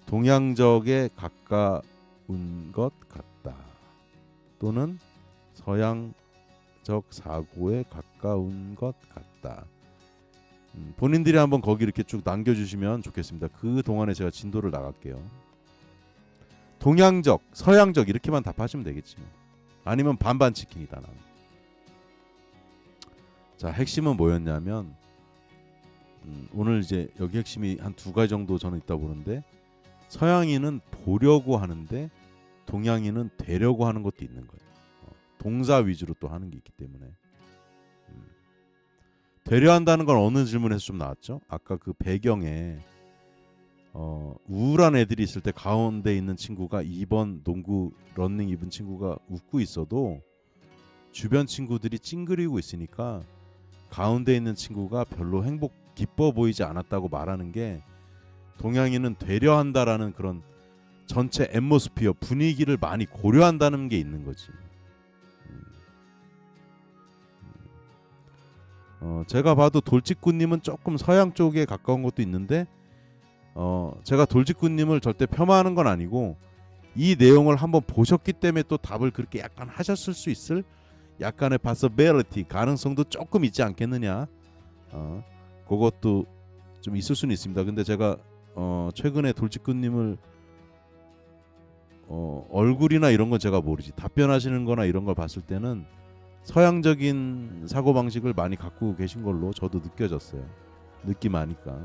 동양적에 가까운 것 같다, 또는 서양적 사고에 가까운 것 같다. 본인들이 한번 거기 이렇게 쭉 남겨주시면 좋겠습니다. 그 동안에 제가 진도를 나갈게요. 동양적, 서양적 이렇게만 답하시면 되겠지. 아니면 반반 치킨이다. 나는. 자, 핵심은 뭐였냐면, 오늘 이제 여기 핵심이 한 두 가지 정도 저는 있다 보는데, 서양인은 보려고 하는데 동양인은 되려고 하는 것도 있는 거예요. 동사 위주로 또 하는 게 있기 때문에. 되려 한다는 건 어느 질문에서 좀 나왔죠? 아까 그 배경에 우울한 애들이 있을 때 가운데 있는 친구가 2번 농구 런닝 입은 친구가 웃고 있어도 주변 친구들이 찡그리고 있으니까 가운데 있는 친구가 별로 기뻐 보이지 않았다고 말하는 게 동양인은 되려한다라는 그런 전체 앰모스피어 분위기를 많이 고려한다는 게 있는 거지. 제가 봐도 돌직구님은 조금 서양 쪽에 가까운 것도 있는데 제가 돌직구님을 절대 폄하하는 건 아니고 이 내용을 한번 보셨기 때문에 또 답을 그렇게 약간 하셨을 수 있을 약간의 possibility 가능성도 조금 있지 않겠느냐. 그것도 좀 있을 수는 있습니다. 근데 제가 최근에 돌직구님을 얼굴이나 이런 건 제가 모르지 답변하시는 거나 이런 걸 봤을 때는 서양적인 사고방식을 많이 갖고 계신 걸로 저도 느껴졌어요. 느낌 아니까.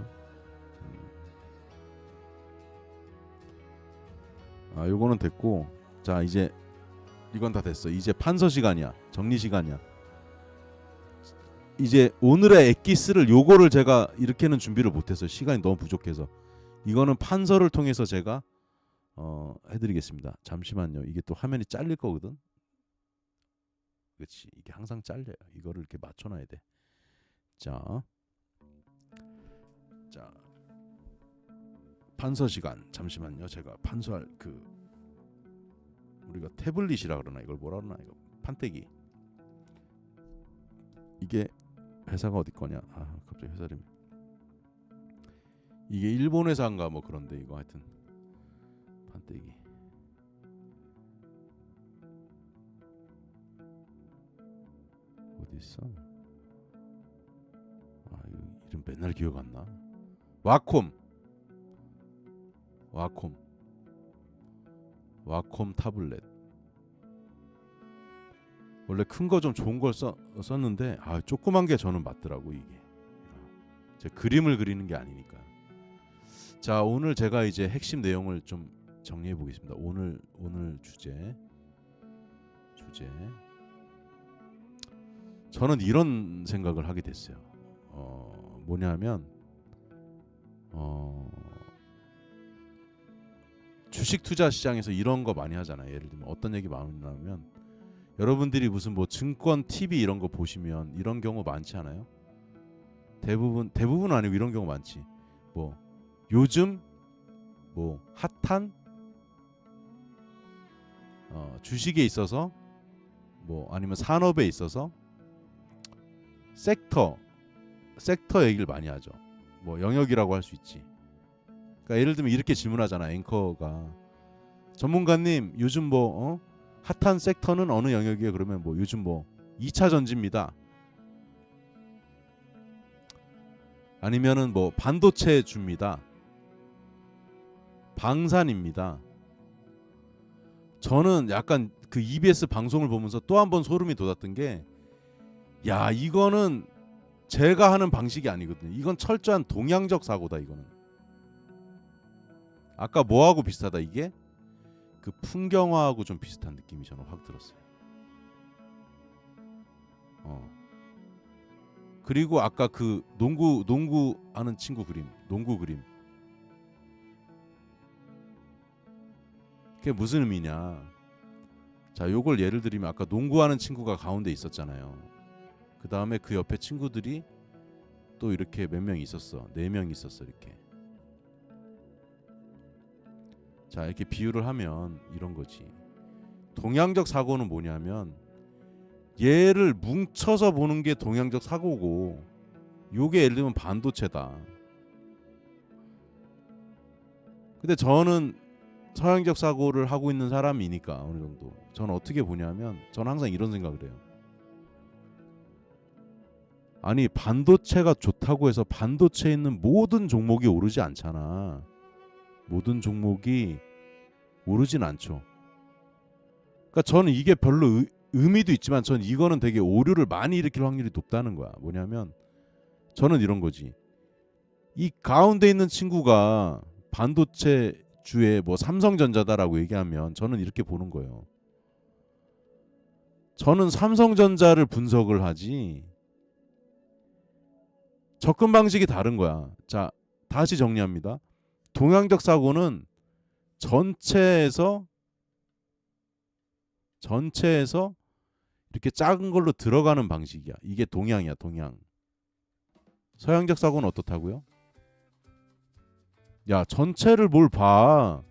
요거는 됐고, 자 이제 이건 다 됐어. 이제 판서 시간이야. 정리 시간이야. 이제 오늘의 엑기스를 요거를 제가 이렇게는 준비를 못했어요. 시간이 너무 부족해서. 이거는 판서를 통해서 제가 해드리겠습니다. 잠시만요. 이게 또 화면이 잘릴 거거든. 그렇지. 이게 항상 잘려요. 이거를 이렇게 맞춰놔야 돼. 자 판서 시간. 잠시만요. 제가 판서할 우리가 태블릿이라 그러나 이걸 뭐라 그러나 이거 판때기. 이게 회사가 어디 거냐? 갑자기 회사 이름. 이게 일본 회사인가 뭐 그런데 이거 하여튼 판때기. 어디 있어? 이거 이름 맨날 기억 안 나. 와콤 타블렛. 원래 큰 거 좀 좋은 걸 썼는데 조그만 게 저는 맞더라고. 이게 제 그림을 그리는 게 아니니까. 자 오늘 제가 이제 핵심 내용을 좀 정리해 보겠습니다. 오늘 주제 저는 이런 생각을 하게 됐어요. 뭐냐면 주식 투자 시장에서 이런 거 많이 하잖아요. 예를 들면 어떤 얘기 많이 나오면 여러분들이 무슨 뭐 증권 TV 이런 거 보시면 이런 경우 많지 않아요? 대부분 아니고 이런 경우 많지. 뭐 요즘 뭐 핫한 주식에 있어서 뭐 아니면 산업에 있어서 섹터 얘기를 많이 하죠. 뭐 영역이라고 할 수 있지. 그러니까 예를 들면 이렇게 질문하잖아. 앵커가 전문가님 요즘 뭐 핫한 섹터는 어느 영역이에요? 그러면 뭐 요즘 뭐 2차 전지입니다. 아니면은 뭐 반도체 줍니다. 방산입니다. 저는 약간 그 EBS 방송을 보면서 또 한 번 소름이 돋았던 게 야 이거는 제가 하는 방식이 아니거든요. 이건 철저한 동양적 사고다. 이거는 아까 뭐하고 비슷하다. 이게 그 풍경화하고 좀 비슷한 느낌이 저는 확 들었어요. 그리고 아까 그 농구 하는 친구 그림, 농구 그림. 그게 무슨 의미냐? 자, 요걸 예를 들면 아까 농구하는 친구가 가운데 있었잖아요. 그 다음에 그 옆에 친구들이 또 이렇게 몇 명 있었어. 4명 있었어. 이렇게. 자, 이렇게 비유를 하면 이런 거지. 동양적 사고는 뭐냐면 얘를 뭉쳐서 보는 게 동양적 사고고 요게 예를 들면 반도체다. 근데 저는 서양적 사고를 하고 있는 사람이니까 어느 정도 저는 어떻게 보냐면 저는 항상 이런 생각을 해요. 아니 반도체가 좋다고 해서 반도체에 있는 모든 종목이 오르지 않잖아. 모든 종목이 오르진 않죠. 그러니까 저는 이게 별로 의미도 있지만 전 이거는 되게 오류를 많이 일으킬 확률이 높다는 거야. 뭐냐면 저는 이런 거지. 이 가운데 있는 친구가 반도체 주에 뭐 삼성전자다라고 얘기하면 저는 이렇게 보는 거예요. 저는 삼성전자를 분석을 하지. 접근 방식이 다른 거야. 자, 다시 정리합니다. 동양적 사고는 전체에서 이렇게 작은 걸로 들어가는 방식이야. 이게 동양이야, 동양. 서양적 사고는 어떻다고요? 야, 전체를 뭘 봐.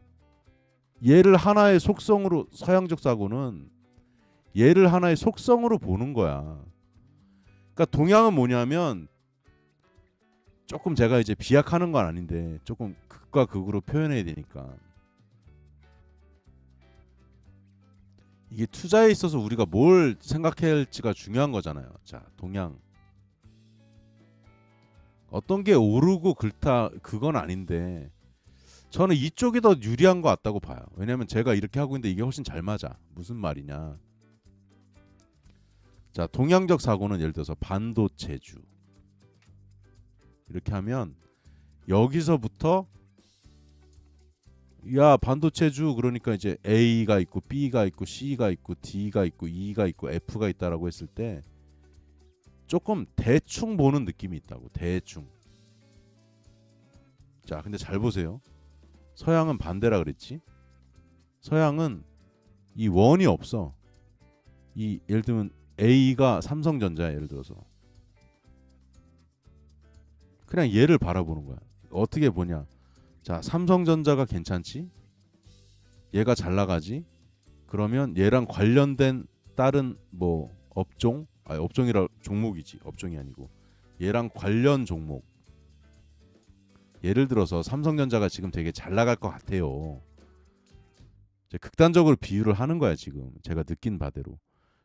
얘를 하나의 속성으로, 서양적 사고는 얘를 하나의 속성으로 보는 거야. 그러니까 동양은 뭐냐면, 조금 제가 이제 비약하는 건 아닌데 조금 극과 극으로 표현해야 되니까, 이게 투자에 있어서 우리가 뭘 생각해야 할지가 중요한 거잖아요. 자, 동양 어떤 게 오르고 그렇다 그건 아닌데 저는 이쪽이 더 유리한 것 같다고 봐요. 왜냐면 제가 이렇게 하고 있는데 이게 훨씬 잘 맞아. 무슨 말이냐. 자, 동양적 사고는 예를 들어서 반도체주 이렇게 하면 여기서부터 야, 반도체주 그러니까 이제 A가 있고 B가 있고 C가 있고 D가 있고 E가 있고 F가 있다라고 했을 때 조금 대충 보는 느낌이 있다고. 대충. 자, 근데 잘 보세요. 서양은 반대라 그랬지. 서양은 이 원이 없어. 이 예를 들면 A가 삼성전자야, 예를 들어서. 그냥 얘를 바라보는 거야. 어떻게 보냐. 자, 삼성전자가 괜찮지? 얘가 잘 나가지? 그러면 얘랑 관련된 다른 뭐 업종, 아니 업종이라 종목이지. 업종이 아니고 얘랑 관련 종목. 예를 들어서 삼성전자가 지금 되게 잘 나갈 것 같아요. 이제 극단적으로 비유를 하는 거야, 지금. 제가 느낀 바대로.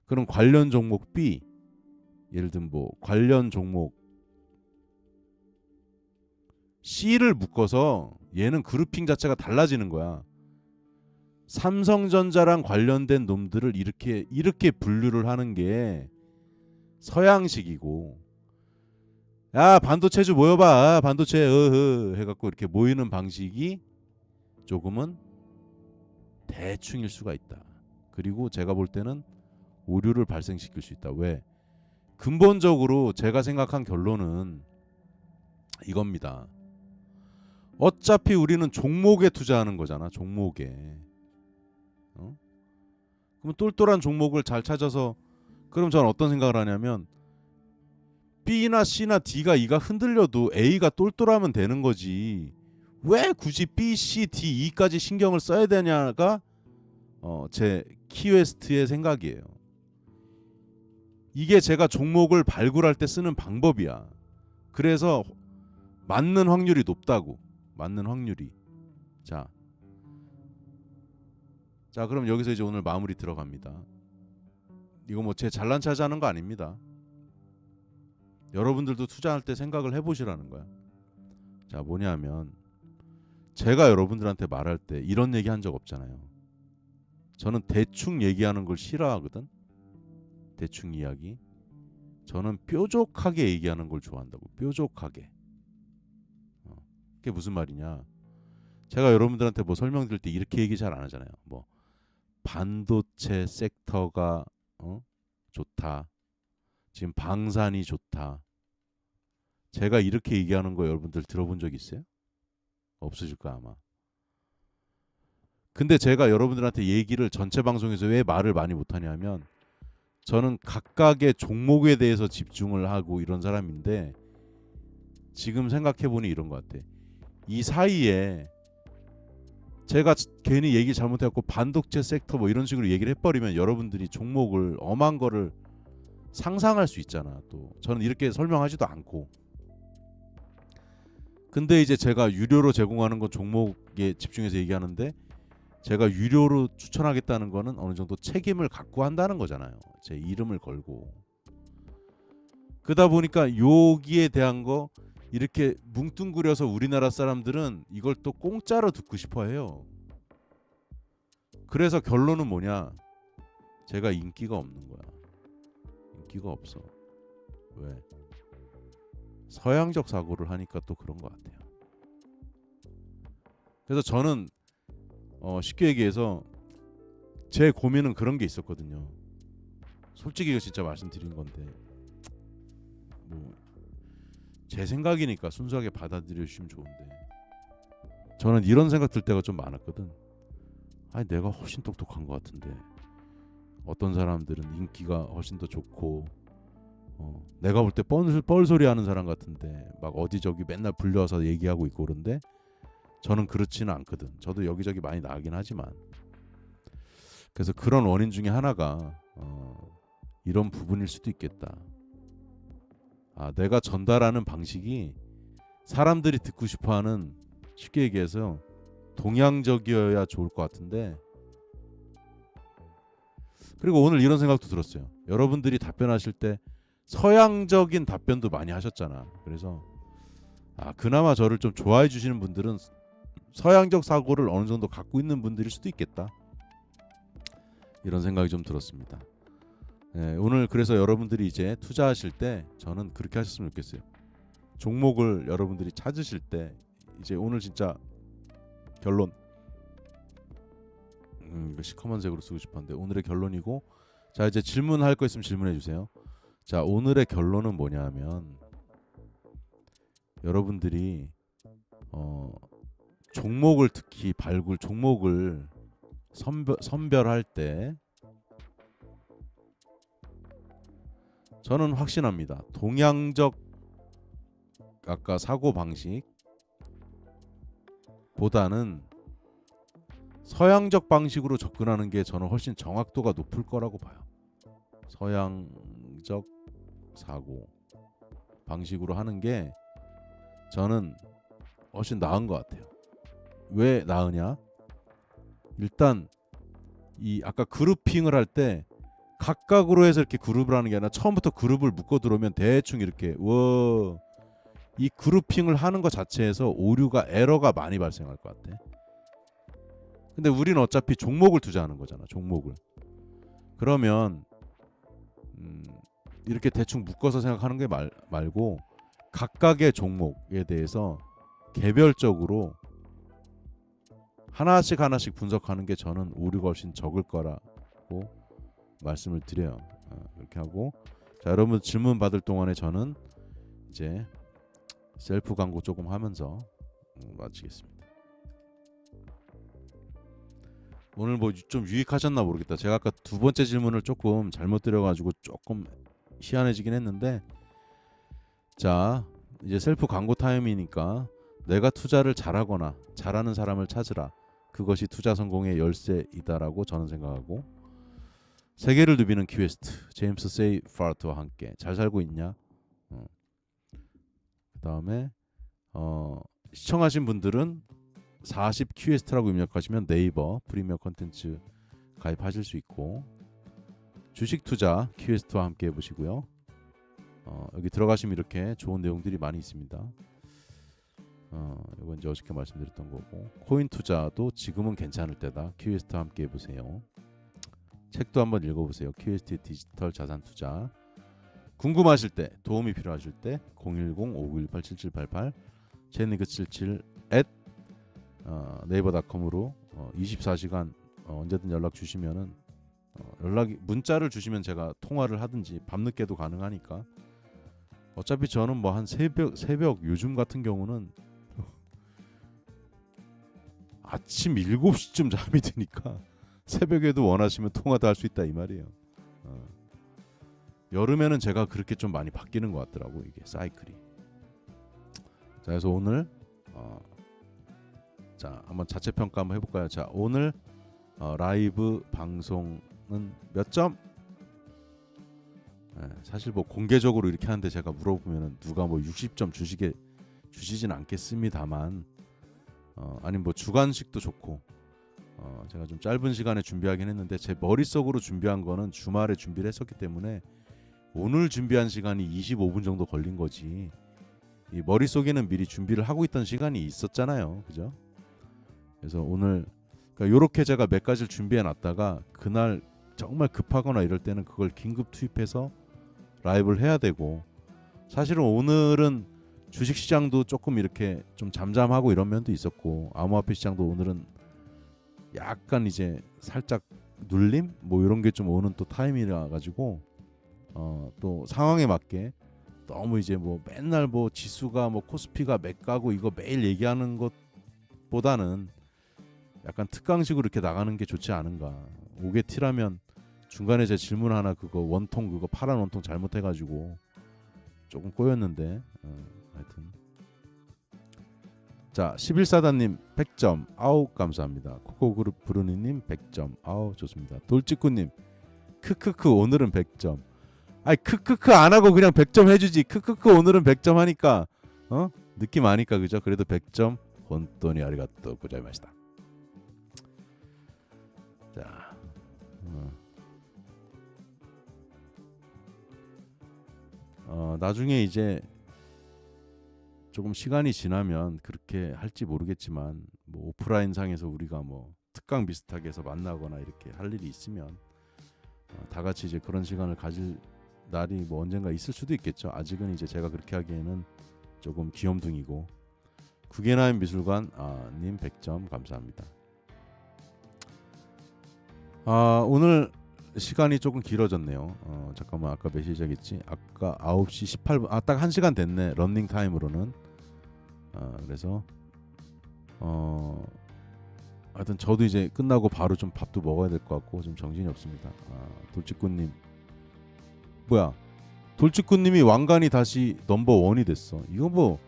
그럼 관련 종목 B, 예를 들면 뭐 관련 종목 C를 묶어서 얘는 그룹핑 자체가 달라지는 거야. 삼성전자랑 관련된 놈들을 이렇게 분류를 하는 게 서양식이고, 야, 반도체주 모여봐, 반도체 해갖고 이렇게 모이는 방식이 조금은 대충일 수가 있다. 그리고 제가 볼 때는 오류를 발생시킬 수 있다. 왜? 근본적으로 제가 생각한 결론은 이겁니다. 어차피 우리는 종목에 투자하는 거잖아. 종목에. 그럼 똘똘한 종목을 잘 찾아서, 그럼 저는 어떤 생각을 하냐면 B나 C나 D가 E가 흔들려도 A가 똘똘하면 되는 거지. 왜 굳이 B, C, D, E까지 신경을 써야 되냐가 제 키웨스트의 생각이에요. 이게 제가 종목을 발굴할 때 쓰는 방법이야. 그래서 맞는 확률이 높다고. 맞는 확률이. 자, 그럼 여기서 이제 오늘 마무리 들어갑니다. 이거 뭐 제 잘난 체하지 하는 거 아닙니다. 여러분들도 투자할 때 생각을 해보시라는 거야. 자, 뭐냐면 제가 여러분들한테 말할 때 이런 얘기 한 적 없잖아요. 저는 대충 얘기하는 걸 싫어하거든. 대충 이야기. 저는 뾰족하게 얘기하는 걸 좋아한다고. 뾰족하게. 그게 무슨 말이냐. 제가 여러분들한테 뭐 설명드릴 때 이렇게 얘기 잘 안 하잖아요. 뭐 반도체 섹터가 좋다. 지금 방산이 좋다. 제가 이렇게 얘기하는 거 여러분들 들어본 적 있어요? 없으실 거야 아마. 근데 제가 여러분들한테 얘기를 전체 방송에서 왜 말을 많이 못하냐면 저는 각각의 종목에 대해서 집중을 하고 이런 사람인데 지금 생각해보니 이런 것 같아. 이 사이에 제가 괜히 얘기 잘못해갖고 반도체 섹터 뭐 이런 식으로 얘기를 해버리면 여러분들이 종목을 엄한 거를 상상할 수 있잖아. 또 저는 이렇게 설명하지도 않고. 근데 이제 제가 유료로 제공하는 건 종목에 집중해서 얘기하는데 제가 유료로 추천하겠다는 거는 어느 정도 책임을 갖고 한다는 거잖아요. 제 이름을 걸고. 그러다 보니까 여기에 대한 거 이렇게 뭉뚱그려서 우리나라 사람들은 이걸 또 공짜로 듣고 싶어 해요. 그래서 결론은 뭐냐? 제가 인기가 없는 거야. 인기가 없어. 왜? 서양적 사고를 하니까 또 그런 것 같아요. 그래서 저는 쉽게 얘기해서 제 고민은 그런 게 있었거든요. 솔직히 이거 진짜 말씀드린 건데 뭐 제 생각이니까 순수하게 받아들여 주시면 좋은데 저는 이런 생각 들 때가 좀 많았거든. 아니 내가 훨씬 똑똑한 것 같은데 어떤 사람들은 인기가 훨씬 더 좋고 내가 볼 때 뻘소리 하는 사람 같은데 막 어디저기 맨날 불려와서 얘기하고 있고 그런데 저는 그렇지는 않거든. 저도 여기저기 많이 나가긴 하지만 그래서 그런 원인 중에 하나가 이런 부분일 수도 있겠다. 내가 전달하는 방식이 사람들이 듣고 싶어하는, 쉽게 얘기해서 동양적이어야 좋을 것 같은데, 그리고 오늘 이런 생각도 들었어요. 여러분들이 답변하실 때 서양적인 답변도 많이 하셨잖아. 그래서 그나마 저를 좀 좋아해 주시는 분들은 서양적 사고를 어느 정도 갖고 있는 분들일 수도 있겠다. 이런 생각이 좀 들었습니다. 네, 오늘 그래서 여러분들이 이제 투자하실 때 저는 그렇게 하셨으면 좋겠어요. 종목을 여러분들이 찾으실 때 이제 오늘 진짜 결론, 이거 시커먼색으로 쓰고 싶었는데 오늘의 결론이고, 자 이제 질문할 거 있으면 질문해 주세요. 자 오늘의 결론은 뭐냐면 여러분들이 종목을 특히 종목을 선별할 때 저는 확신합니다. 동양적 아까 사고 방식보다는 서양적 방식으로 접근하는 게 저는 훨씬 정확도가 높을 거라고 봐요. 서양적 사고 방식으로 하는 게 저는 훨씬 나은 것 같아요. 왜 나으냐? 일단 이 아까 그룹핑을 할 때 각각으로 해서 이렇게 그룹을 하는 게 아니라 처음부터 그룹을 묶어 들어오면 대충 이렇게 이 그룹핑을 하는 것 자체에서 오류가 에러가 많이 발생할 것 같아. 근데 우리는 어차피 종목을 투자하는 거잖아. 종목을. 그러면 이렇게 대충 묶어서 생각하는 게 말고 각각의 종목에 대해서 개별적으로 하나씩 분석하는 게 저는 오류가 훨씬 적을 거라고 말씀을 드려요. 이렇게 하고, 자 여러분 질문 받을 동안에 저는 이제 셀프 광고 조금 하면서 마치겠습니다. 오늘 뭐 좀 유익하셨나 모르겠다. 제가 아까 두 번째 질문을 조금 잘못 드려가지고 조금 희한해지긴 했는데, 자 이제 셀프 광고 타임이니까 내가 투자를 잘하거나 잘하는 사람을 찾으라. 그것이 투자 성공의 열쇠이다라고 저는 생각하고, 세계를 누비는 퀘스트 제임스 세이파트와 함께 잘 살고 있냐? 그 다음에 시청하신 분들은 40 퀘스트라고 입력하시면 네이버 프리미어 컨텐츠 가입하실 수 있고, 주식 투자 퀘스트와 함께 해보시고요. 여기 들어가시면 이렇게 좋은 내용들이 많이 있습니다. 이건 이제 어저께 말씀드렸던 거고, 코인 투자도 지금은 괜찮을 때다. 퀘스트와 함께 해보세요. 책도 한번 읽어보세요. 퀘스트의 디지털 자산 투자. 궁금하실 때, 도움이 필요하실 때 010-5918-7788 제니그77 네이버닷컴으로 24시간 언제든 연락 주시면은 문자를 주시면 제가 통화를 하든지 밤늦게도 가능하니까. 어차피 저는 뭐 한 새벽 요즘 같은 경우는 아침 7시쯤 잠이 드니까 새벽에도 원하시면 통화도 할 수 있다 이 말이에요. 여름에는 제가 그렇게 좀 많이 바뀌는 것 같더라고, 이게 사이클이. 자 그래서 오늘 자 한번 자체 평가 한번 해볼까요? 자 오늘 라이브 방송은 몇 점? 사실 뭐 공개적으로 이렇게 하는데 제가 물어보면 누가 뭐 60점 주시진 않겠습니다만, 아니면 뭐 주간식도 좋고, 제가 좀 짧은 시간에 준비하긴 했는데 제 머릿속으로 준비한 거는 주말에 준비를 했었기 때문에 오늘 준비한 시간이 25분 정도 걸린 거지, 이 머릿속에는 미리 준비를 하고 있던 시간이 있었잖아요, 그죠? 그래서 오늘 그러니까 요렇게 제가 몇 가지를 준비해 놨다가 그날 정말 급하거나 이럴 때는 그걸 긴급 투입해서 라이브를 해야 되고, 사실은 오늘은 주식시장도 조금 이렇게 좀 잠잠하고 이런 면도 있었고, 암호화폐 시장도 오늘은 약간 이제 살짝 눌림 뭐 이런 게 좀 오는 또 타임이라 가지고 또 상황에 맞게 너무 이제 뭐 맨날 뭐 지수가 뭐 코스피가 맥가고 이거 매일 얘기하는 것 것보다는 약간 특강식으로 이렇게 나가는 게 좋지 않은가. 5개 티라면 중간에 제 질문 하나 그거 원통 그거 파란 원통 잘못해가지고 조금 꼬였는데 하여튼 자 11사단님 100점 아우 감사합니다. 코코그룹 브루니님 100점 아우 좋습니다. 돌직구님 크크크 오늘은 100점. 아이 크크크 안 하고 그냥 100점 해주지. 크크크 오늘은 100점 하니까 느낌 아니까 그죠? 그래도 100점 혼돈이 아리가또 고자이마시다. 자 나중에 이제 조금 시간이 지나면 그렇게 할지 모르겠지만 뭐 오프라인 상에서 우리가 뭐 특강 비슷하게 해서 만나거나 이렇게 할 일이 있으면 다 같이 이제 그런 시간을 가질 날이 뭐 언젠가 있을 수도 있겠죠. 아직은 이제 제가 그렇게 하기에는 조금 귀염둥이고. 구겐하임 미술관 님 100점 감사합니다. 오늘 시간이 조금 길어졌네요. 잠깐만 아까 몇 시작했지? 아까 9시 18분 딱 1시간 됐네. 런닝 타임으로는. 그래서 하여튼 저도 이제 끝나고 바로 좀 밥도 먹어야 될 것 같고 좀 정신이 없습니다. 돌직구님 뭐야? 돌직구님이 왕관이 다시 넘버 원이 됐어. 이거 뭐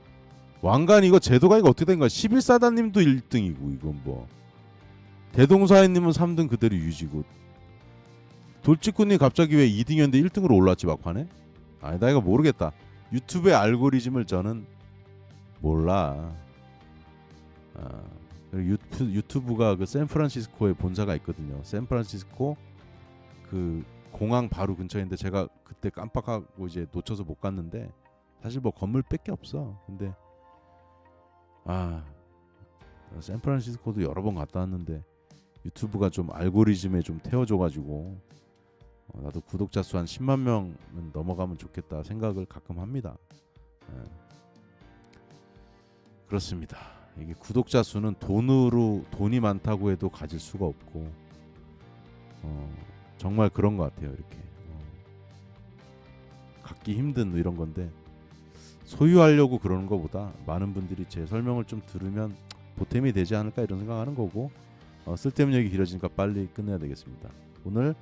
왕관 이거 제도가 이거 어떻게 된 거야? 11사단님도 1등이고 이건 뭐 대동사인님은 3등 그대로 유지고 돌직구님 갑자기 왜 2등이었는데 1등으로 올랐지 막판에? 나 이거 모르겠다. 유튜브의 알고리즘을 저는 몰라. 유튜브가 그 샌프란시스코에 본사가 있거든요. 샌프란시스코 그 공항 바로 근처인데 제가 그때 깜빡하고 이제 놓쳐서 못 갔는데 사실 뭐 건물밖에 없어. 근데 샌프란시스코도 여러 번 갔다 왔는데 유튜브가 좀 알고리즘에 좀 태워줘가지고 나도 구독자 수 한 10만 명은 넘어가면 좋겠다 생각을 가끔 합니다. 그렇습니다. 이게 구독자 수는 돈이 많다고 해도 가질 수가 없고 정말 그런 것 같아요. 이렇게 갖기 힘든 이런 건데 소유하려고 그러는 것보다 많은 분들이 제 설명을 좀 들으면 보탬이 되지 않을까 이런 생각하는 거고 쓸데없는 얘기 길어지니까 빨리 끝내야 되겠습니다. 오늘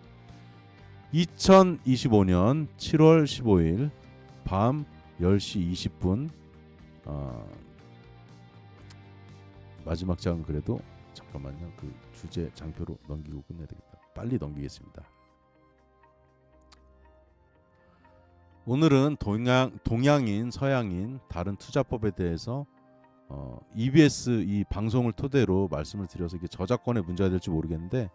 2025년 7월 15일 밤 10시 20분 마지막 장은 그래도 잠깐만요. 그 주제 장표로 넘기고 끝내야 되겠다. 빨리 넘기겠습니다. 오늘은 동양인, 서양인 다른 투자법에 대해서 EBS 이 방송을 토대로 말씀을 드려서 이게 저작권의 문제가 될지 모르겠는데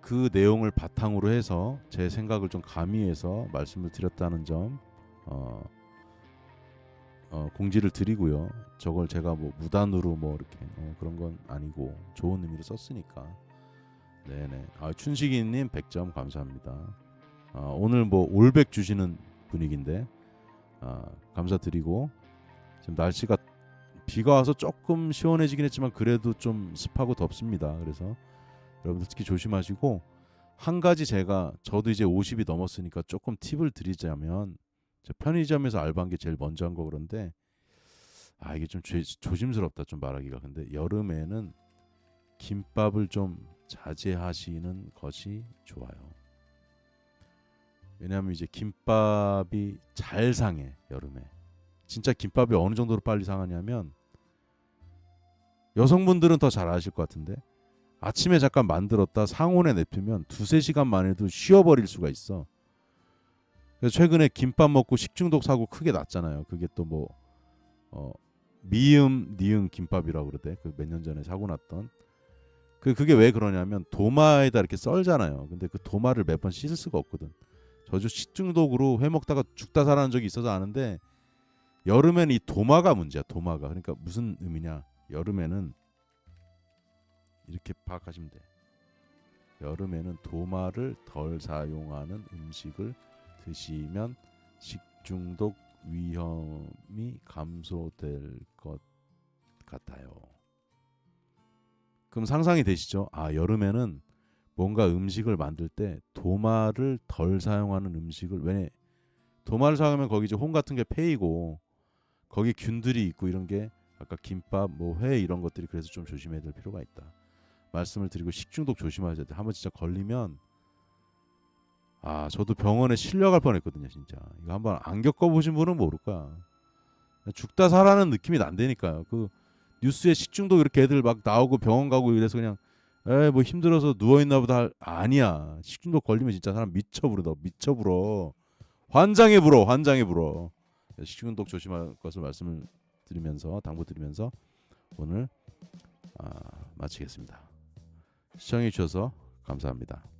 그 내용을 바탕으로 해서 제 생각을 좀 가미해서 말씀을 드렸다는 점 공지를 드리고요. 저걸 제가 뭐 무단으로 뭐 이렇게 그런 건 아니고 좋은 의미로 썼으니까. 네네. 춘식이님 100점 감사합니다. 오늘 뭐 올백 주시는 분위기인데 감사드리고 지금 날씨가 비가 와서 조금 시원해지긴 했지만 그래도 좀 습하고 덥습니다. 그래서 여러분들 특히 조심하시고 한 가지 저도 이제 50이 넘었으니까 조금 팁을 드리자면 편의점에서 알바한 게 제일 먼저 한 거 그런데 이게 좀 조심스럽다 좀 말하기가. 근데 여름에는 김밥을 좀 자제하시는 것이 좋아요. 왜냐하면 이제 김밥이 잘 상해. 여름에 진짜 김밥이 어느 정도로 빨리 상하냐면 여성분들은 더 잘 아실 것 같은데 아침에 잠깐 만들었다 상온에 냅두면 2-3시간 만에도 쉬어버릴 수가 있어. 그래서 최근에 김밥 먹고 식중독 사고 크게 났잖아요. 그게 또 뭐 미음 니은 김밥이라고 그러대. 그 몇 년 전에 사고 났던 그게 왜 그러냐면 도마에다 이렇게 썰잖아요. 근데 그 도마를 몇 번 씻을 수가 없거든. 저도 식중독으로 회 먹다가 죽다 살아난 적이 있어서 아는데 여름에는 이 도마가 문제야. 도마가. 그러니까 무슨 의미냐. 여름에는 이렇게 파악하시면 돼. 여름에는 도마를 덜 사용하는 음식을 드시면 식중독 위험이 감소될 것 같아요. 그럼 상상이 되시죠? 여름에는 뭔가 음식을 만들 때 도마를 덜 사용하는 음식을 왜 도마를 사용하면 거기 이제 홍 같은 게 패이고 거기 균들이 있고 이런 게 아까 김밥, 뭐 회 이런 것들이 그래서 좀 조심해야 될 필요가 있다. 말씀을 드리고 식중독 조심하셔야 돼. 한번 진짜 걸리면 저도 병원에 실려갈 뻔했거든요, 진짜. 이거 한번 안 겪어보신 분은 모를 거야. 죽다 살아는 느낌이 난다니까요. 그 뉴스에 식중독 이렇게 애들 막 나오고 병원 가고 이래서 그냥 뭐 힘들어서 누워 있나 보다. 아니야. 식중독 걸리면 진짜 사람 미쳐부르다. 미쳐불어. 환장해 불어. 환장해 불어. 식중독 조심할 것을 말씀을 드리면서 당부드리면서 오늘 마치겠습니다. 시청해 주셔서 감사합니다.